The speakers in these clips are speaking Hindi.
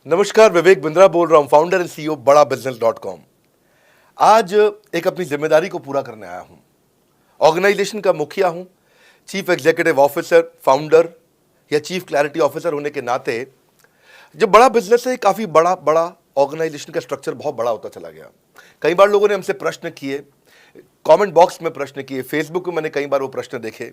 नमस्कार, विवेक बिंद्रा बोल रहा हूं, फाउंडर एंड सीईओ बड़ा बिजनेस .com। आज एक अपनी जिम्मेदारी को पूरा करने आया हूं। ऑर्गेनाइजेशन का मुखिया हूं, चीफ एग्जीक्यूटिव ऑफिसर, फाउंडर या चीफ क्लैरिटी ऑफिसर होने के नाते जब बड़ा बिजनेस है, काफी बड़ा बड़ा ऑर्गेनाइजेशन का स्ट्रक्चर बहुत बड़ा होता चला गया। कई बार लोगों ने हमसे प्रश्न किए, कमेंट बॉक्स में प्रश्न किए, फेसबुक पे मैंने कई बार वो प्रश्न देखे।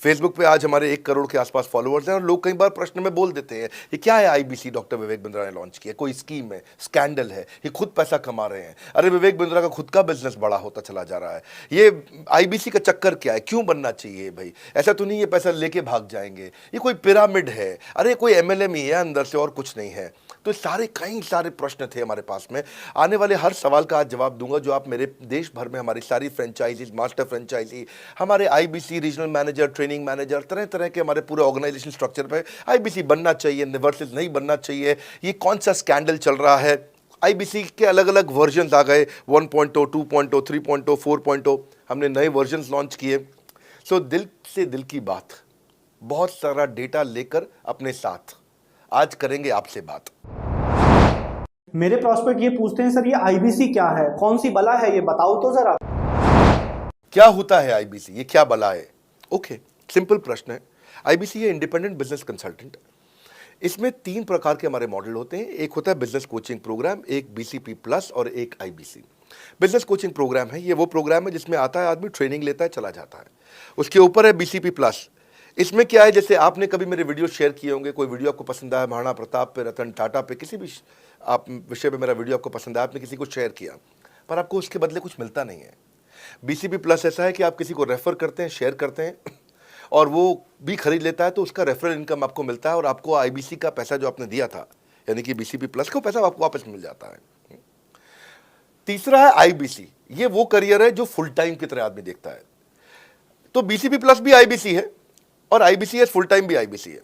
फेसबुक पे आज हमारे 1 करोड़ के आसपास फॉलोअर्स हैं और लोग कई बार प्रश्न में बोल देते हैं, ये क्या है आईबीसी डॉक्टर विवेक बिंद्रा ने लॉन्च किया, कोई स्कीम है, स्कैंडल है, ये खुद पैसा कमा रहे हैं। अरे विवेक बिंद्रा का खुद का बिजनेस बड़ा होता चला जा रहा है, ये आईबीसी का चक्कर क्या है, क्यों बनना चाहिए भाई, ऐसा तो नहीं ये पैसा लेके भाग जाएंगे, ये कोई पिरामिड है, अरे कोई एमएलएम ही है अंदर से और कुछ नहीं है। तो कई सारे प्रश्न थे हमारे पास में। आने वाले हर सवाल का आज जवाब दूंगा जो आप मेरे देश भर में हमारी सारी फ्रेंचाइजीज, मास्टर फ्रेंचाइजी, हमारे IBC regional manager, training manager, तरह तरह के हमारे पूरे ऑर्गेनाइजेशन स्ट्रक्चर पे आईबीसी बनना चाहिए, वर्सेस नहीं बनना चाहिए, ये कौन सा स्कैंडल चल रहा है। आईबीसी के अलग अलग वर्जन आ गए, 1.0, 2.0, 3.0, 4.0, हमने नए वर्जन लॉन्च किए। सो दिल से दिल की बात, बहुत सारा डेटा लेकर अपने साथ आज करेंगे आपसे बात। मेरे प्रॉस्पेक्ट ये पूछते हैं, सर ये आईबीसी क्या है, कौन सी बला है, ये बताओ तो जरा। क्या होता है आईबीसी, ये क्या बला है? ओके, सिंपल प्रश्न है। आईबीसी है इंडिपेंडेंट बिजनेस कंसल्टेंट। इसमें 3 प्रकार के हमारे मॉडल होते हैं। एक होता है बिजनेस कोचिंग प्रोग्राम, एक बीसीपी प्लस और एक आईबीसी। बिजनेस कोचिंग प्रोग्राम है, ये वो प्रोग्राम है जिसमें आता है आदमी, ट्रेनिंग लेता है, चला जाता है। उसके ऊपर है बीसीपी प्लस। इसमें क्या है, जैसे आपने कभी मेरे वीडियो शेयर किए होंगे, कोई वीडियो आपको पसंद आया, महाराणा प्रताप पे, रतन टाटा पे, किसी भी आप विषय पे मेरा वीडियो आपको पसंद आया, आपने किसी को शेयर किया, पर आपको उसके बदले कुछ मिलता नहीं है। बीसीपी प्लस ऐसा है कि आप किसी को रेफर करते हैं, शेयर करते हैं और वो भी खरीद लेता है, तो उसका रेफरल इनकम आपको मिलता है और आपको आईबीसी का पैसा जो आपने दिया था, यानी कि बीसीपी प्लस का पैसा आपको वापस मिल जाता है। तीसरा है आईबीसी। ये वो करियर है जो फुल टाइम की तरह आदमी देखता है। तो बीसीपी प्लस भी आईबीसी है और आईबीसी फुल टाइम भी आईबीसी है।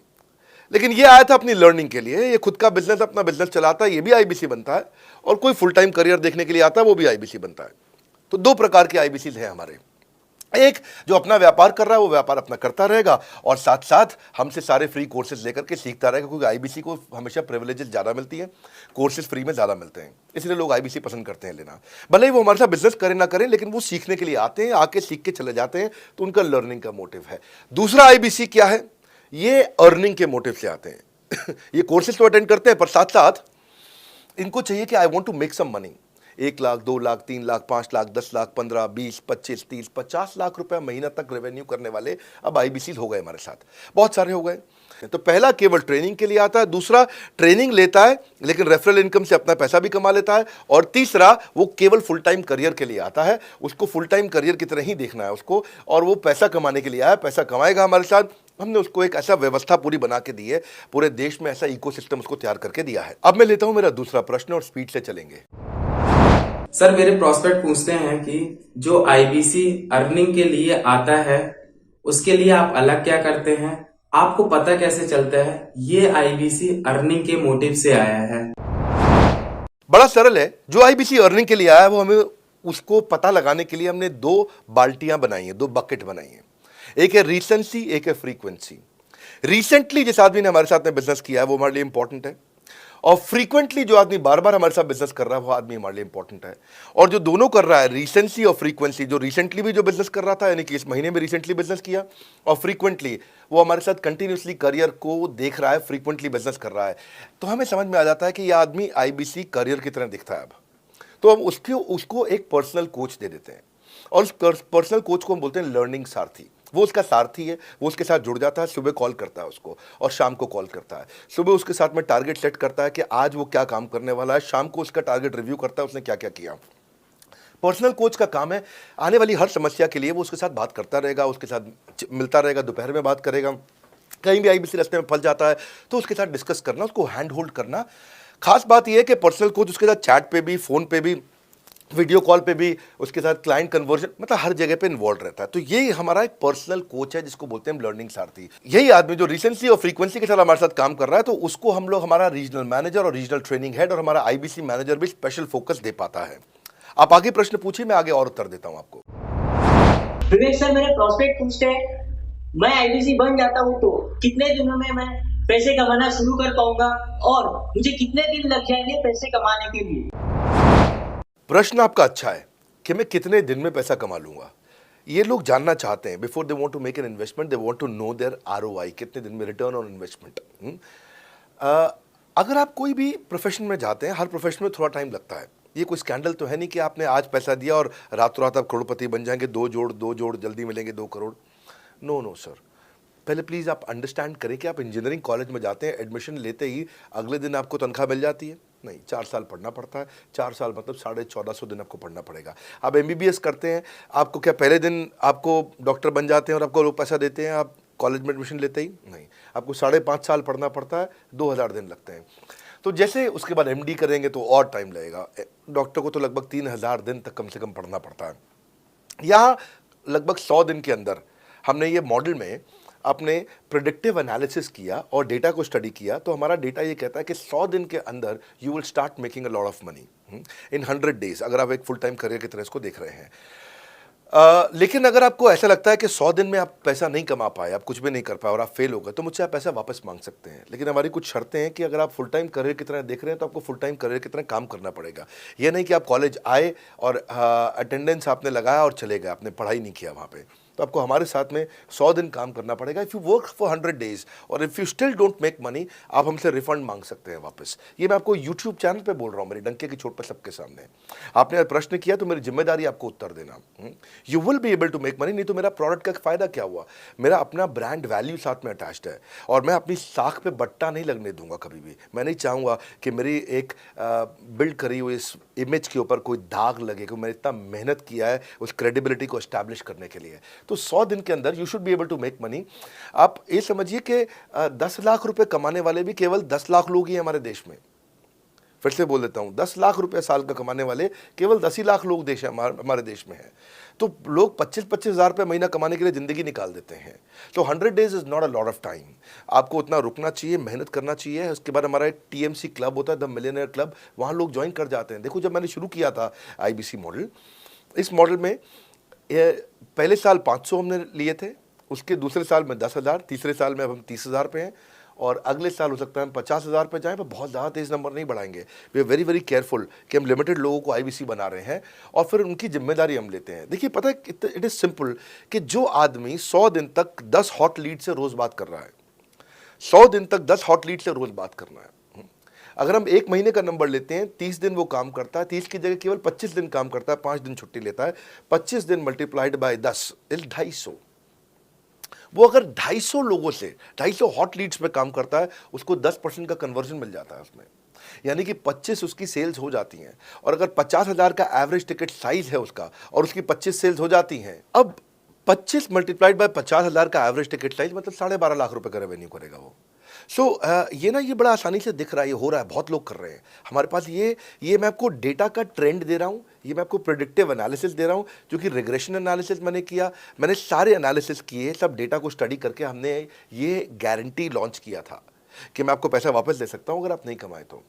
लेकिन ये आया था अपनी लर्निंग के लिए, ये खुद का बिजनेस, अपना बिजनेस चलाता है, ये भी आईबीसी बनता है, और कोई फुल टाइम करियर देखने के लिए आता है, वो भी आईबीसी बनता है। तो 2 प्रकार के आईबीसी हैं हमारे। एक जो अपना व्यापार कर रहा है वो व्यापार अपना करता रहेगा और साथ साथ हमसे सारे फ्री कोर्सेज लेकर के सीखता रहेगा, क्योंकि आईबीसी को हमेशा प्रिविलेजेस ज़्यादा मिलती है, कोर्सेज फ्री में ज़्यादा मिलते हैं, इसलिए लोग आईबीसी पसंद करते हैं लेना। भले ही वो हमारे साथ बिजनेस करें ना करें, लेकिन वो सीखने के लिए आते हैं, आके सीख के चले जाते हैं, तो उनका लर्निंग का मोटिव है। दूसरा आईबीसी क्या है, ये अर्निंग के मोटिव से आते हैं। ये कोर्सेज तो अटेंड करते हैं, पर साथ साथ इनको चाहिए कि I want to make some money. 1 lakh, 2 lakh, 3 lakh, 5 lakh, 10 lakh, 15, 20, 25, 30, 50 lakh रुपए महीना तक रेवेन्यू करने वाले अब आईबीसी हो गए हमारे साथ, बहुत सारे हो गए। तो पहला केवल ट्रेनिंग के लिए आता है, दूसरा ट्रेनिंग लेता है लेकिन रेफरल इनकम से अपना पैसा भी कमा लेता है, और तीसरा वो केवल फुल टाइम करियर के लिए आता है, उसको फुल टाइम करियर की तरह ही देखना है उसको, और वो पैसा कमाने के लिए आया, पैसा कमाएगा हमारे साथ। हमने उसको एक ऐसा व्यवस्था पूरी बना के दी है, पूरे देश में ऐसा इकोसिस्टम उसको तैयार करके दिया है। अब मैं लेता हूं मेरा दूसरा प्रश्न और स्पीड से चलेंगे। सर मेरे प्रॉस्पेक्ट पूछते हैं कि जो आईबीसी अर्निंग के लिए आता है उसके लिए आप अलग क्या करते हैं, आपको पता कैसे चलता है ये आईबीसी अर्निंग के मोटिव से आया है? बड़ा सरल है, जो आईबीसी अर्निंग के लिए आया है वो हमें उसको पता लगाने के लिए हमने 2 बाल्टियां बनाई हैं, 2 बकेट बनाई हैं। एक है रीसेंसी, एक है फ्रीक्वेंसी। रिसेंटली जिस आदमी ने हमारे साथ में बिजनेस किया है वो हमारे लिए इंपॉर्टेंट है, और फ्रीक्वेंटली जो आदमी बार बार हमारे साथ बिजनेस कर रहा है वो आदमी हमारे लिए इंपॉर्टेंट है। और जो दोनों कर रहा है, रिसेंसी और फ्रीक्वेंसी, जो रिसेंटली भी जो बिजनेस कर रहा था, यानी कि इस महीने में रिसेंटली बिजनेस किया, और फ्रीक्वेंटली वो हमारे साथ कंटिन्यूसली करियर को देख रहा है, फ्रीक्वेंटली बिजनेस कर रहा है, तो हमें समझ में आ जाता है कि यह आदमी आईबीसी करियर की तरह दिखता है। अब तो हम उसको एक पर्सनल कोच दे देते हैं, और उस पर्सनल कोच को हम बोलते हैं लर्निंग सारथी। वो उसका सारथी है, वो उसके साथ जुड़ जाता है, सुबह कॉल करता है उसको और शाम को कॉल करता है। सुबह उसके साथ में टारगेट सेट करता है कि आज वो क्या काम करने वाला है, शाम को उसका टारगेट रिव्यू करता है उसने क्या क्या किया। पर्सनल कोच का काम है आने वाली हर समस्या के लिए वो उसके साथ बात करता रहेगा, उसके साथ मिलता रहेगा, दोपहर में बात करेगा, कहीं भी आईबीसी रास्ते में फंस जाता है तो उसके साथ डिस्कस करना, उसको हैंड होल्ड करना। खास बात यह है कि पर्सनल कोच उसके साथ चैट पे भी, फोन पे भी, वीडियो कॉल पे भी, उसके साथ क्लाइंट कन्वर्जन, मतलब हर जगह पे इन्वॉल्व रहता है। तो ये हमारा एक पर्सनल कोच है जिसको बोलते हैं लर्निंग सारथी। यही आदमी जो रिसेंसी और फ्रीक्वेंसी के साथ हमारे साथ काम कर रहा है, तो उसको हम लोग हमारा रीजनल मैनेजर और रीजनल ट्रेनिंग हेड और हमारा आईबीसी मैनेजर भी स्पेशल फोकस दे पाता है। आप आगे प्रश्न पूछिए, मैं आगे और उत्तर देता हूं आपको। विवेक सर, मेरे प्रोस्पेक्ट पूछते हैं, मैं आईबीसी बन जाता हूँ तो कितने दिनों में मैं पैसे कमाना शुरू कर पाऊंगा और मुझे कितने दिन लग जाएंगे पैसे कमाने के लिए? प्रश्न आपका अच्छा है कि मैं कितने दिन में पैसा कमा लूंगा। ये लोग जानना चाहते हैं, before they want to make an investment they want to know their ROI, कितने दिन में रिटर्न ऑन इन्वेस्टमेंट। अगर आप कोई भी प्रोफेशन में जाते हैं, हर प्रोफेशन में थोड़ा टाइम लगता है। ये कोई स्कैंडल तो है नहीं कि आपने आज पैसा दिया और रातों रात आप करोड़पति बन जाएंगे, दो जोड़ जल्दी मिलेंगे 2 करोड़। नो नो सर, पहले प्लीज़ आप अंडरस्टैंड करें कि आप इंजीनियरिंग कॉलेज में जाते हैं, एडमिशन लेते ही अगले दिन आपको तनख्वाह मिल जाती है? नहीं, 4 साल पढ़ना पड़ता है। 4 साल मतलब 1450 दिन आपको पढ़ना पड़ेगा। आप एमबीबीएस करते हैं, आपको क्या पहले दिन आपको डॉक्टर बन जाते हैं और आपको लोग पैसा देते हैं आप कॉलेज में एडमिशन लेते ही? नहीं, आपको 5.5 साल पढ़ना पड़ता है, 2000 दिन लगते हैं। तो जैसे उसके बाद एमडी करेंगे तो और टाइम लगेगा। डॉक्टर को तो लगभग 3000 दिन तक कम से कम पढ़ना पड़ता है। यहाँ लगभग 100 दिन के अंदर हमने ये मॉडल में अपने प्रेडिक्टिव एनालिसिस किया और डेटा को स्टडी किया, तो हमारा डेटा ये कहता है कि 100 दिन के अंदर you will start making a lot of money in 100 days, अगर आप एक फुल टाइम करियर की तरह इसको देख रहे हैं। लेकिन अगर आपको ऐसा लगता है कि 100 दिन में आप पैसा नहीं कमा पाए, आप कुछ भी नहीं कर पाए और आप फेल हो गए, तो मुझसे आप पैसा वापस मांग सकते हैं। लेकिन हमारी कुछ शर्तें हैं कि अगर आप फुल टाइम करियर की तरह देख रहे हैं तो आपको फुल टाइम करियर की तरह काम करना पड़ेगा। यह नहीं कि आप कॉलेज आए और अटेंडेंस आपने लगाया और चले गए, आपने पढ़ाई नहीं किया वहाँ पे। तो आपको हमारे साथ में 100 दिन काम करना पड़ेगा। If you work for 100 days और if you still don't make money, आप हमसे रिफंड मांग सकते हैं वापस। ये मैं आपको यूट्यूब चैनल पे बोल रहा हूँ, मेरी डंके की चोट पर सबके सामने। आपने प्रश्न किया तो मेरी जिम्मेदारी आपको उत्तर देना। You will be able to make money, नहीं तो मेरा प्रोडक्ट का फ़ायदा क्या हुआ? मेरा अपना ब्रांड वैल्यू साथ में अटैच्ड है और मैं अपनी साख पे बट्टा नहीं लगने दूंगा कभी भी। मैं नहीं चाहूँगा कि मेरी एक बिल्ड करी हुई इस इमेज के ऊपर कोई दाग लगे, क्योंकि मैंने इतना मेहनत किया है उस क्रेडिबिलिटी को एस्टैब्लिश करने के लिए। तो 100 दिन के अंदर you should be able to make money. आप ये समझिए कि 10 लाख रुपए कमाने वाले भी केवल 10 लाख लोग ही हैं हमारे देश में। फिर से बोल देता हूं, 10 लाख रुपए साल का कमाने वाले केवल 10 ही लाख लोग देश हमारे देश में हैं। तो लोग 25-25 हज़ार रुपये महीना कमाने के लिए ज़िंदगी निकाल देते हैं। तो 100 days is not a lot of time. आपको उतना रुकना चाहिए, मेहनत करना चाहिए। उसके बाद हमारा एक टीएमसी क्लब होता है, द मिलियनेयर क्लब, वहाँ लोग ज्वाइन कर जाते हैं। देखो, जब मैंने शुरू किया था आईबीसी मॉडल, इस मॉडल में पहले साल 500 हमने लिए थे, उसके दूसरे साल में 10,000, तीसरे साल में अब हम 30,000 पे हैं और अगले साल हो सकता है हम 50,000 पे जाएं, पर बहुत ज़्यादा तेज़ नंबर नहीं बढ़ाएंगे। We are very very careful कि हम लिमिटेड लोगों को आईबीसी बना रहे हैं और फिर उनकी जिम्मेदारी हम लेते हैं। देखिए, पता है इट इज़ सिंपल कि जो आदमी 100 दिन तक 10 हॉट लीड से रोज़ बात कर रहा है, 100 दिन तक 10 हॉट लीड से रोज़ बात करना है। अगर हम 1 महीने का नंबर लेते हैं, 30 दिन वो काम करता है, 30 की जगह केवल 25 दिन काम करता है, 5 दिन छुट्टी लेता है, 25 दिन मल्टीप्लाइड बाय 10 इज 250। वो अगर 250 लोगों से 250 हॉट लीड्स पे काम करता है, उसको 10% का कन्वर्जन मिल जाता है उसमें, यानी कि 25 उसकी सेल्स हो जाती हैं। और अगर 50,000 का एवरेज टिकट साइज है उसका और उसकी 25 सेल्स हो जाती हैं, अब 25 मल्टीप्लाइड बाय 50,000 का एवरेज टिकट साइज मतलब 12.5 लाख रुपए का रेवेन्यू करेगा वो। ये बड़ा आसानी से दिख रहा है, ये हो रहा है, बहुत लोग कर रहे हैं हमारे पास। ये मैं आपको डेटा का ट्रेंड दे रहा हूँ, ये मैं आपको प्रेडिक्टिव एनालिसिस दे रहा हूँ, जो कि रिग्रेशन एनालिसिस मैंने किया। मैंने सारे एनालिसिस किए, सब डेटा को स्टडी करके हमने ये गारंटी लॉन्च किया था कि मैं आपको पैसा वापस दे सकता हूँ अगर आप नहीं कमाए तो।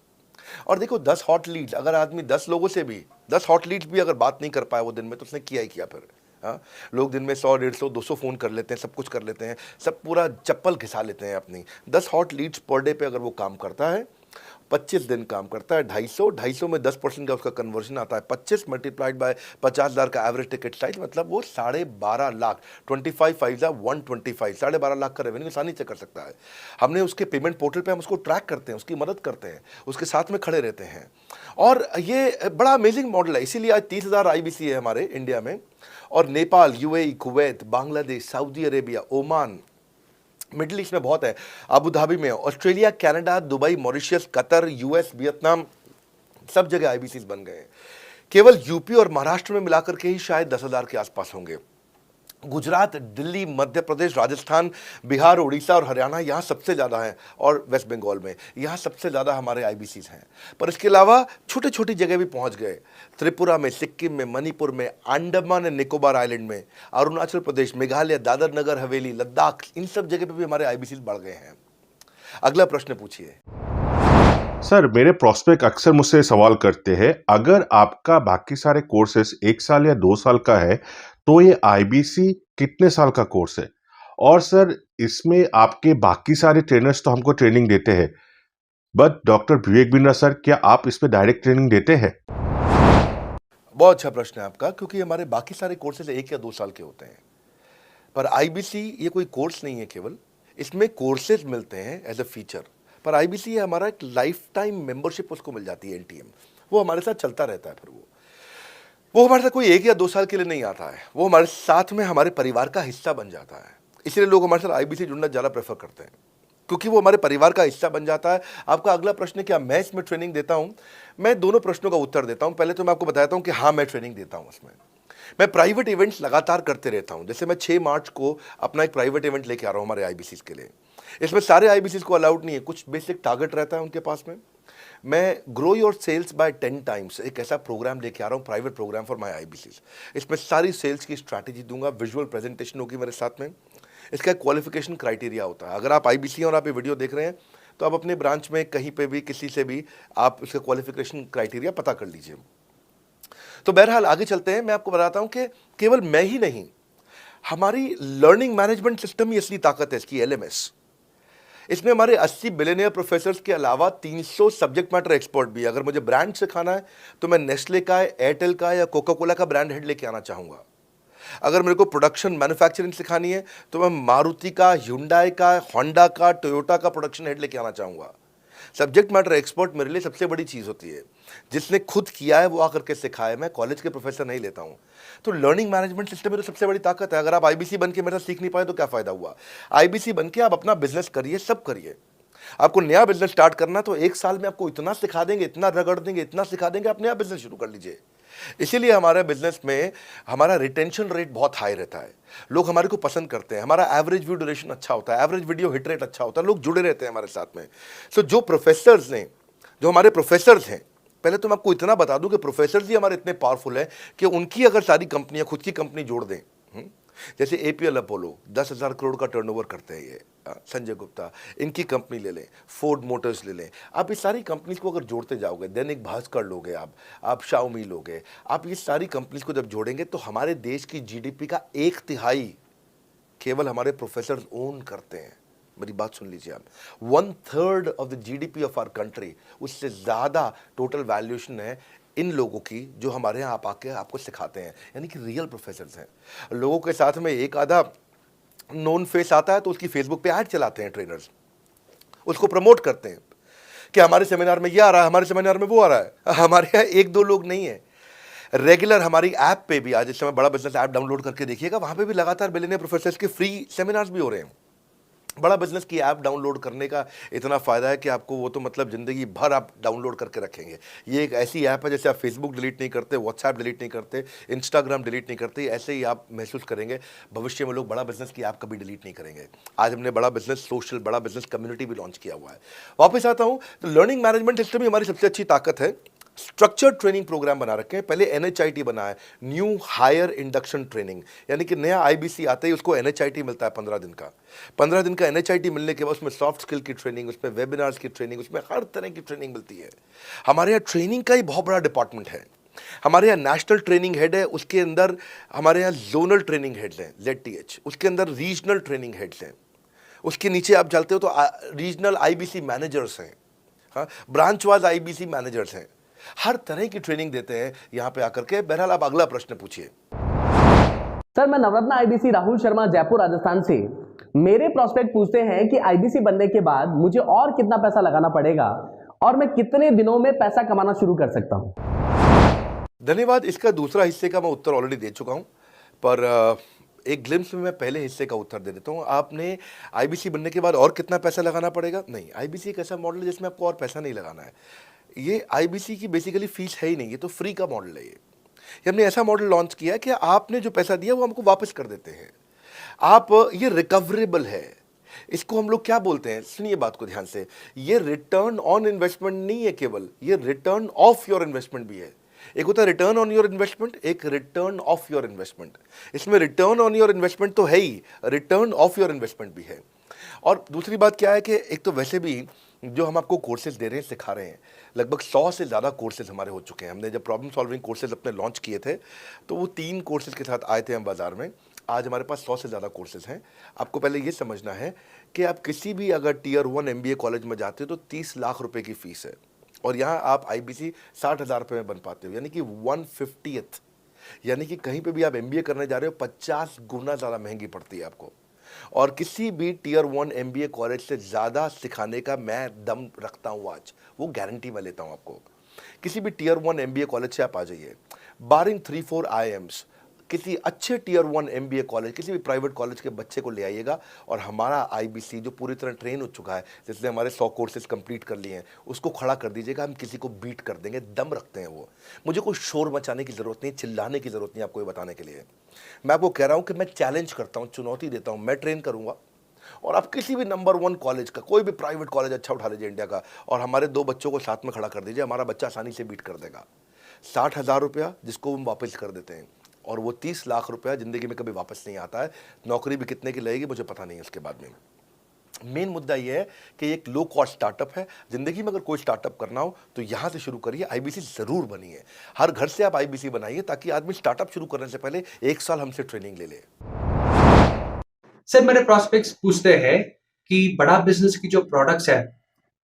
और देखो, 10 हॉट लीड्स, अगर आदमी 10 लोगों से भी 10 हॉट लीड्स भी अगर बात नहीं कर पाया वो दिन में, तो उसने किया ही किया फिर। हाँ, लोग दिन में 100, 150, 200 फ़ोन कर लेते हैं, सब कुछ कर लेते हैं, सब पूरा चप्पल घिसा लेते हैं अपनी। 10 हॉट लीड्स पर डे पे अगर वो काम करता है, 25 दिन काम करता है, 250 में 10% का उसका कन्वर्जन आता है, 25 मल्टीप्लाइड बाय 50,000 का एवरेज टिकट साइज, मतलब वो 12.5 लाख, 25 5 125, 12.5 लाख का रेवेन्यू आसानी से कर सकता है। हमने उसके पेमेंट पोर्टल पे हम उसको ट्रैक करते हैं, उसकी मदद करते हैं, उसके साथ में खड़े रहते हैं। और ये बड़ा अमेजिंग मॉडल है, इसीलिए आज 30,000 आईबीसी है हमारे इंडिया में। और Nepal, UAE, Kuwait, Bangladesh, Saudi Arabia, Oman, middle east में बहुत है, अबू धाबी में, Australia, Canada, Dubai, Mauritius, Qatar, US, Vietnam, सब जगह आईबीसी बन गए हैं। केवल यूपी और महाराष्ट्र में मिलाकर के ही शायद 10,000 के आसपास होंगे। गुजरात, दिल्ली, मध्य प्रदेश, राजस्थान, बिहार, उड़ीसा और हरियाणा, यहाँ सबसे ज़्यादा हैं, और वेस्ट बंगाल में यहाँ सबसे ज़्यादा हमारे आईबीसीज हैं। पर इसके अलावा छोटी छोटी जगह भी पहुँच गए, त्रिपुरा में, सिक्किम में, मणिपुर में, अंडमान एंड निकोबार आइलैंड में, अरुणाचल प्रदेश, मेघालय, दादर नगर हवेली, लद्दाख, इन सब जगह पर भी हमारे आईबीसीज बढ़ गए हैं। अगला प्रश्न पूछिए। सर, मेरे प्रोस्पेक्ट अक्सर मुझसे सवाल करते हैं, अगर आपका बाकी सारे कोर्सेस 1 साल या 2 साल का है, तो ये आईबीसी कितने साल का कोर्स है? और सर, इसमें आपके बाकी सारे ट्रेनर्स तो हमको ट्रेनिंग देते हैं, but doctor Vivek Bindra sir, क्या आप इसमें डायरेक्ट ट्रेनिंग देते हैं? बहुत अच्छा प्रश्न है आपका, क्योंकि हमारे बाकी सारे कोर्सेज 1 या 2 साल के होते हैं, पर आईबीसी ये कोई कोर्स नहीं है केवल, इसमें कोर्सेज मिलते हैं एज अ फीचर। पर आईबीसी ये हमारा एक लाइफ टाइम मेंबरशिप उसको मिल जाती है, एनटीएम, वो हमारे साथ चलता रहता है। फिर वो हमारे साथ कोई 1 या 2 साल के लिए नहीं आता है, वो हमारे साथ में हमारे परिवार का हिस्सा बन जाता है। इसलिए लोग हमारे साथ आईबीसी जुड़ना ज़्यादा प्रेफर करते हैं, क्योंकि वो हमारे परिवार का हिस्सा बन जाता है। आपका अगला प्रश्न है क्या मैं इसमें ट्रेनिंग देता हूं? मैं दोनों प्रश्नों का उत्तर देता हूं। पहले तो मैं आपको बताता हूं कि हाँ, मैं ट्रेनिंग देता हूं इसमें। मैं प्राइवेट इवेंट्स लगातार करते रहता हूं। जैसे मैं 6 मार्च को अपना एक प्राइवेट इवेंट लेके आ रहा हूं हमारे आईबीसीज के लिए। इसमें सारे आईबीसीज को अलाउड नहीं है, कुछ बेसिक टारगेट रहता है उनके पास में। मैं grow your sales by 10 times एक ऐसा प्रोग्राम लेके आ रहा हूँ, private programme for my IBCs. इसमें सारी सेल्स की स्ट्रैटेजी दूंगा, विजुअल प्रेजेंटेशन होगी मेरे साथ में। इसका क्वालिफिकेशन क्राइटेरिया होता है। अगर आप आईबीसी और आप ये वीडियो देख रहे हैं तो आप अपने ब्रांच में कहीं पे भी किसी से भी आप इसका क्वालिफिकेशन क्राइटेरिया पता कर लीजिए। तो बहरहाल आगे चलते हैं। मैं आपको बताता हूं कि केवल मैं ही नहीं, हमारी लर्निंग मैनेजमेंट सिस्टम ही असली ताकत है इसकी, एलएमएस। इसमें हमारे 80 बिलियनियर प्रोफेसर्स के अलावा 300 सब्जेक्ट मैटर एक्सपर्ट भी। अगर मुझे ब्रांड सिखाना है तो मैं नेस्ले का, एयरटेल का या कोका कोला का ब्रांड हेड लेके आना चाहूँगा। अगर मेरे को प्रोडक्शन मैन्युफैक्चरिंग सिखानी है तो मैं मारुति का, ह्युंडई का, होंडा का, टोयोटा का प्रोडक्शन हेड लेके आना चाहूँगा। सब्जेक्ट मैटर एक्सपर्ट मेरे लिए सबसे बड़ी चीज़ होती है। जिसने खुद किया है वो आकर के सिखाए। मैं कॉलेज के प्रोफेसर नहीं लेता हूँ। तो लर्निंग मैनेजमेंट सिस्टम मेरी सबसे बड़ी ताकत है। अगर आप आईबीसी बन के मेरे साथ सीख नहीं पाए तो क्या फ़ायदा हुआ? आईबीसी बन के आप अपना बिजनेस करिए, सब करिए। आपको नया बिजनेस स्टार्ट करना तो 1 साल में आपको इतना सिखा देंगे, इतना रगड़ देंगे, इतना सिखा देंगे, आप नया बिजनेस शुरू कर लीजिए। इसीलिए हमारे बिजनेस में हमारा रिटेंशन रेट बहुत हाई रहता है। लोग हमारे को पसंद करते हैं। हमारा एवरेज व्यू ड्यूरेशन अच्छा होता है, एवरेज वीडियो हिट रेट अच्छा होता है, लोग जुड़े रहते हैं हमारे साथ में। सो जो प्रोफेसर्स ने, जो हमारे प्रोफेसर्स हैं, पहले तो मैं आपको इतना बता दूं कि प्रोफेसर्स ही हमारे इतने पावरफुल हैं कि उनकी अगर सारी कंपनियां खुद की कंपनी जोड़ दें, जैसे एपीएल अपोलो 10,000 करोड़ का टर्नओवर करते हैं ये, संजय गुप्ता, इनकी कंपनी ले लें, फोर्ड मोटर्स ले लें। आप इस सारी कंपनीज को अगर जोड़ते जाओगे, दैनिक भास्कर लोगे, आप शाओमी लोगे, आप ये सारी कंपनीज को जब जोड़ेंगे तो हमारे देश की जीडीपी का 1/3 केवल हमारे प्रोफेसर ओन करते हैं। मेरी बात सुन लीजिए आप, 1/3 of the GDP of our country, उससे ज़्यादा टोटल वैल्यूएशन है इन लोगों की जो हमारे यहाँ आप आके आपको सिखाते हैं, यानी कि रियल प्रोफेसर्स हैं। लोगों के साथ में एक आधा नोन फेस आता है तो उसकी फेसबुक पे ऐड चलाते हैं ट्रेनर्स, उसको प्रमोट करते हैं कि हमारे सेमिनार में ये आ रहा है, हमारे सेमिनार में वो आ रहा है। हमारे यहाँ 1-2 लोग नहीं है, रेगुलर हमारी ऐप पे भी, आज इस समय बड़ा बिजनेस ऐप डाउनलोड करके देखिएगा, वहाँ पे भी लगातार बिलियनियर प्रोफेसर्स के फ्री सेमिनार्स भी हो रहे हैं। बड़ा बिजनेस की ऐप डाउनलोड करने का इतना फ़ायदा है कि आपको वो तो मतलब ज़िंदगी भर आप डाउनलोड करके रखेंगे। ये एक ऐसी ऐप है जैसे आप फेसबुक डिलीट नहीं करते, व्हाट्सएप डिलीट नहीं करते, इंस्टाग्राम डिलीट नहीं करते, ऐसे ही आप महसूस करेंगे। भविष्य में लोग बड़ा बिजनेस की ऐप कभी डिलीट नहीं करेंगे। आज हमने बड़ा बिजनेस सोशल, बड़ा बिजनेस कम्युनिटी भी लॉन्च किया हुआ है। वापस आता हूँ तो लर्निंग मैनेजमेंट सिस्टम ही हमारी सबसे अच्छी ताकत है। स्ट्रक्चर्ड ट्रेनिंग प्रोग्राम बना रखे हैं। पहले एनएचआईटी बना है, न्यू हायर इंडक्शन ट्रेनिंग, यानी कि नया आईबीसी आता ही उसको एनएचआईटी मिलता है 15 दिन का। 15 दिन का एनएचआईटी मिलने के बाद उसमें सॉफ्ट स्किल की ट्रेनिंग, उसमें वेबिनार्स की ट्रेनिंग, उसमें हर तरह की ट्रेनिंग मिलती है। हमारे यहाँ ट्रेनिंग का ही बहुत बड़ा डिपार्टमेंट है। हमारे यहाँ नेशनल ट्रेनिंग हेड है, उसके अंदर हमारे यहाँ जोनल ट्रेनिंग हेड्स हैं, ZTH, उसके अंदर रीजनल ट्रेनिंग हेड्स हैं, उसके नीचे आप चलते हो तो रीजनल आईबीसी मैनेजर्स हैं, हाँ, ब्रांच वाइज आईबीसी मैनेजर्स हैं। हर तरह की ट्रेनिंग देते हैं यहाँ पे आकर के। बहरहाल आप अगला प्रश्न पूछिए। सर, मैं नवरत्न आईबीसी राहुल शर्मा, जयपुर राजस्थान से। मेरे प्रोस्पेक्ट पूछते हैं कि आईबीसी बनने के बाद मुझे और कितना पैसा लगाना पड़ेगा और मैं कितने दिनों में पैसा कमाना शुरू कर सकता हूं? धन्यवाद। इसका दूसरा हिस्से का मैं उत्तर ऑलरेडी दे चुका हूं, पर एक ग्लिम्स में मैं पहले हिस्से का उत्तर दे देता हूं। आपने आईबीसी बनने के बाद और कितना पैसा लगाना पड़ेगा? नहीं, आईबीसी एक ऐसा मॉडल है जिसमें आपको और पैसा नहीं लगाना है। ये आईबीसी की बेसिकली फीस है ही नहीं, ये तो फ्री का मॉडल है। ये हमने ऐसा मॉडल लॉन्च किया कि आपने जो पैसा दिया वो हमको वापस कर देते हैं आप। ये रिकवरेबल है। इसको हम लोग क्या बोलते हैं, सुनिए बात को ध्यान से, ये रिटर्न ऑन इन्वेस्टमेंट नहीं है केवल, ये रिटर्न ऑफ योर इन्वेस्टमेंट भी है। एक होता है रिटर्न ऑन योर इन्वेस्टमेंट, एक रिटर्न ऑफ योर इन्वेस्टमेंट। इसमें रिटर्न ऑन योर इन्वेस्टमेंट तो है ही, रिटर्न ऑफ योर इन्वेस्टमेंट भी है। और दूसरी बात क्या है कि एक तो वैसे भी जो हम आपको कोर्सेज दे रहे हैं, सिखा रहे हैं, लगभग 100 से ज़्यादा कोर्सेज हमारे हो चुके हैं। हमने जब प्रॉब्लम सॉल्विंग कोर्सेज अपने लॉन्च किए थे तो वो 3 कोर्सेज के साथ आए थे हम बाज़ार में। आज हमारे पास 100 से ज़्यादा कोर्सेज हैं। आपको पहले ये समझना है कि आप किसी भी अगर टियर 1 MBA कॉलेज में जाते हो तो 30 लाख रुपए की फीस है, और यहाँ आप IBC 60,000 रुपये में बन पाते हो, यानी कि 1/50th। यानी कि कहीं पे भी आप MBA करने जा रहे हो 50 गुना ज़्यादा महंगी पड़ती है आपको। और किसी भी टियर 1 MBA कॉलेज से ज़्यादा सिखाने का मैं दम रखता हूँ आज, वो गारंटी मैं लेता हूँ आपको। किसी भी टियर 1 MBA कॉलेज से आप आ जाइए, बारिंग 3-4 IIMs, किसी अच्छे टियर 1 MBA कॉलेज, किसी भी प्राइवेट कॉलेज के बच्चे को ले आइएगा, और हमारा IBC जो पूरी तरह ट्रेन हो चुका है, जिसने हमारे 100 कोर्सेज कंप्लीट कर लिए हैं, उसको खड़ा कर दीजिएगा, हम किसी को बीट कर देंगे, दम रखते हैं वो। मुझे कोई शोर मचाने की ज़रूरत नहीं, चिल्लाने की ज़रूरत नहीं आपको ये बताने के लिए। मैं आपको कह रहा हूँ कि मैं चैलेंज करता हूँ, चुनौती देता हूँ, मैं ट्रेन करूँगा, और आप किसी भी नंबर 1 कॉलेज का, कोई भी प्राइवेट कॉलेज अच्छा उठा लीजिए इंडिया का, और हमारे 2 बच्चों को साथ में खड़ा कर दीजिए, हमारा बच्चा आसानी से बीट कर देगा। 60,000 रुपया जिसको हम वापस कर देते हैं, और वो 30 लाख रुपया ज़िंदगी में कभी वापस नहीं आता है। नौकरी भी कितने की लगेगी मुझे पता नहीं है उसके बाद में। मेन मुद्दा ये है कि एक लो कॉस्ट स्टार्टअप है। ज़िंदगी में अगर कोई स्टार्टअप करना हो तो यहाँ से शुरू करिए, IBC ज़रूर बनिए। हर घर से आप IBC बनाइए, ताकि आदमी स्टार्टअप शुरू करने से पहले 1 साल हमसे ट्रेनिंग ले ले। सर मेरे प्रोस्पेक्ट्स पूछते हैं कि बड़ा बिजनेस की जो प्रोडक्ट्स है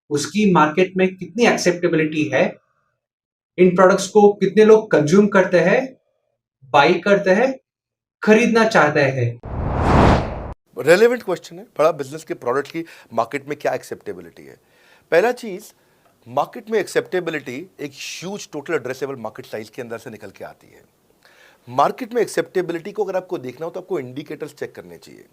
उसकी मार्केट में कितनी एक्सेप्टेबिलिटी है, इन प्रोडक्ट्स को कितने लोग कंज्यूम करते हैं, बाई करते हैं, खरीदना चाहते हैं। रेलेवेंट क्वेश्चन है। बड़ा बिजनेस के प्रोडक्ट की मार्केट में क्या एक्सेप्टेबिलिटी है? पहला चीज़, मार्केट में एक्सेप्टेबिलिटी एक huge total addressable market size के अंदर से निकल के आती है। मार्केट में एक्सेप्टेबिलिटी को अगर आपको देखना हो तो आपको इंडिकेटर्स चेक करने चाहिए।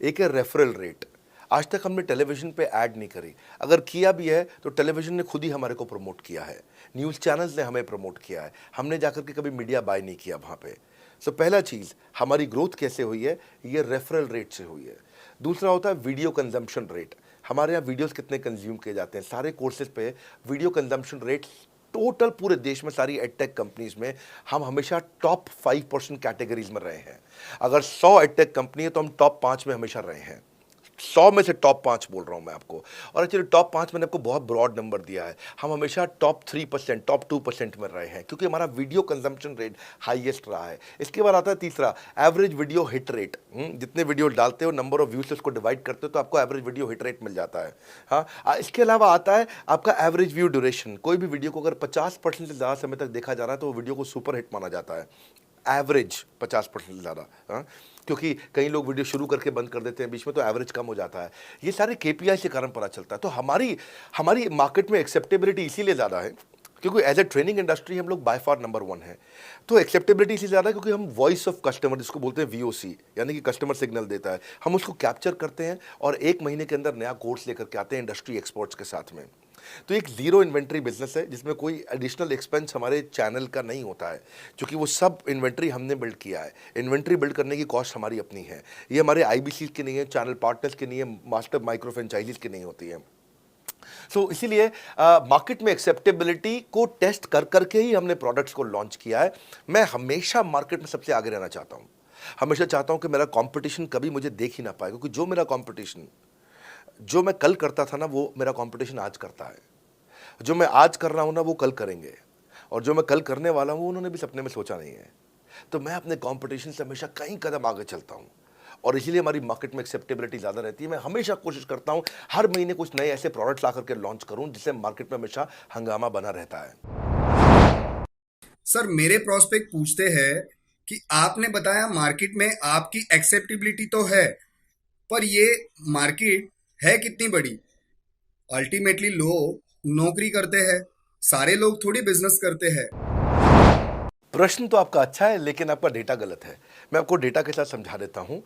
एक है रेफरल रेट। आज तक हमने टेलीविजन पे ऐड नहीं करी, अगर किया भी है तो टेलीविजन ने खुद ही हमारे को प्रमोट किया है, न्यूज़ चैनल्स ने हमें प्रमोट किया है, हमने जाकर के कभी मीडिया बाय नहीं किया वहाँ पे। सो पहला चीज़, हमारी ग्रोथ कैसे हुई है, ये रेफरल रेट से हुई है। दूसरा होता है वीडियो कंजम्पशन रेट। हमारे यहाँ वीडियोस कितने कंज्यूम किए जाते हैं, सारे कोर्सेज पे वीडियो कंजम्पशन रेट टोटल पूरे देश में सारी एडटेक कंपनीज में हम हमेशा टॉप 5% कैटेगरीज में रहे हैं। अगर 100 एडटेक कंपनी है तो हम टॉप 5 में हमेशा रहे हैं। 100 में से टॉप 5 बोल रहा हूँ मैं आपको, और एक्चुअली टॉप 5 मैंने आपको बहुत ब्रॉड नंबर दिया है। हम हमेशा टॉप 3%, टॉप 2% में रहे हैं, क्योंकि हमारा वीडियो कंजम्पशन रेट हाईएस्ट रहा है। इसके बाद आता है तीसरा, एवरेज वीडियो हिट रेट। जितने वीडियो डालते हो, नंबर ऑफ व्यूज से उसको डिवाइड करते हो तो आपको एवरेज वीडियो हिट रेट मिल जाता है। हाँ, इसके अलावा आता है आपका एवरेज व्यू ड्यूरेशन। कोई भी वीडियो को अगर 50% से ज़्यादा समय तक देखा जा रहा है तो वो वीडियो को सुपर हिट माना जाता है। एवरेज 50% से ज़्यादा, हाँ, क्योंकि कई लोग वीडियो शुरू करके बंद कर देते हैं बीच में, तो एवरेज कम हो जाता है। ये सारे KPI से कारण पता चलता है। तो हमारी मार्केट में एक्सेप्टेबिलिटी इसीलिए ज़्यादा है क्योंकि एज ए ट्रेनिंग इंडस्ट्री हम लोग बाय फार नंबर 1 है। तो एक्सेप्टेबिलिटी इसलिए ज़्यादा है क्योंकि हम वॉइस ऑफ कस्टमर, जिसको बोलते हैं VOC, यानी कि कस्टमर सिग्नल देता है, हम उसको कैप्चर करते हैं और 1 महीने के अंदर नया कोर्स लेकर के आते हैं इंडस्ट्री एक्सपर्ट्स के साथ में। तो एक जीरो इन्वेंट्री बिजनेस है जिसमें कोई एडिशनल एक्सपेंस हमारे चैनल का नहीं होता है, क्योंकि वो सब इन्वेंट्री हमने बिल्ड किया है। इन्वेंट्री बिल्ड करने की कॉस्ट हमारी अपनी है, ये हमारे IBC की नहीं है, चैनल पार्टनर्स की नहीं है, मास्टर माइक्रो फ्रेंचाइजीज की नहीं होती है। सो इसीलिए मार्केट में एक्सेप्टेबिलिटी को टेस्ट कर करके ही हमने प्रोडक्ट्स को लॉन्च किया है। मैं हमेशा मार्केट में सबसे आगे रहना चाहता हूँ, हमेशा चाहता हूँ कि मेरा कंपटीशन कभी मुझे देख ही ना पाए, क्योंकि जो मेरा कंपटीशन, जो मैं कल करता था ना, वो मेरा कंपटीशन आज करता है। जो मैं आज कर रहा हूँ ना, वो कल करेंगे, और जो मैं कल करने वाला हूँ उन्होंने भी सपने में सोचा नहीं है। तो मैं अपने कंपटीशन से हमेशा कई कदम आगे चलता हूँ, और इसीलिए हमारी मार्केट में एक्सेप्टेबिलिटी ज़्यादा रहती है। मैं हमेशा कोशिश करता हूँ हर महीने कुछ नए ऐसे प्रोडक्ट्स ला करके लॉन्च करूँ जिससे मार्केट में हमेशा हंगामा बना रहता है। सर मेरे प्रोस्पेक्ट पूछते हैं कि आपने बताया मार्केट में आपकी एक्सेप्टेबिलिटी तो है, पर ये मार्केट है कितनी बड़ी? अल्टीमेटली लोग नौकरी करते हैं, सारे लोग थोड़ी बिजनेस करते हैं। प्रश्न तो आपका अच्छा है, लेकिन आपका डेटा गलत है। मैं आपको डेटा के साथ समझा देता हूँ।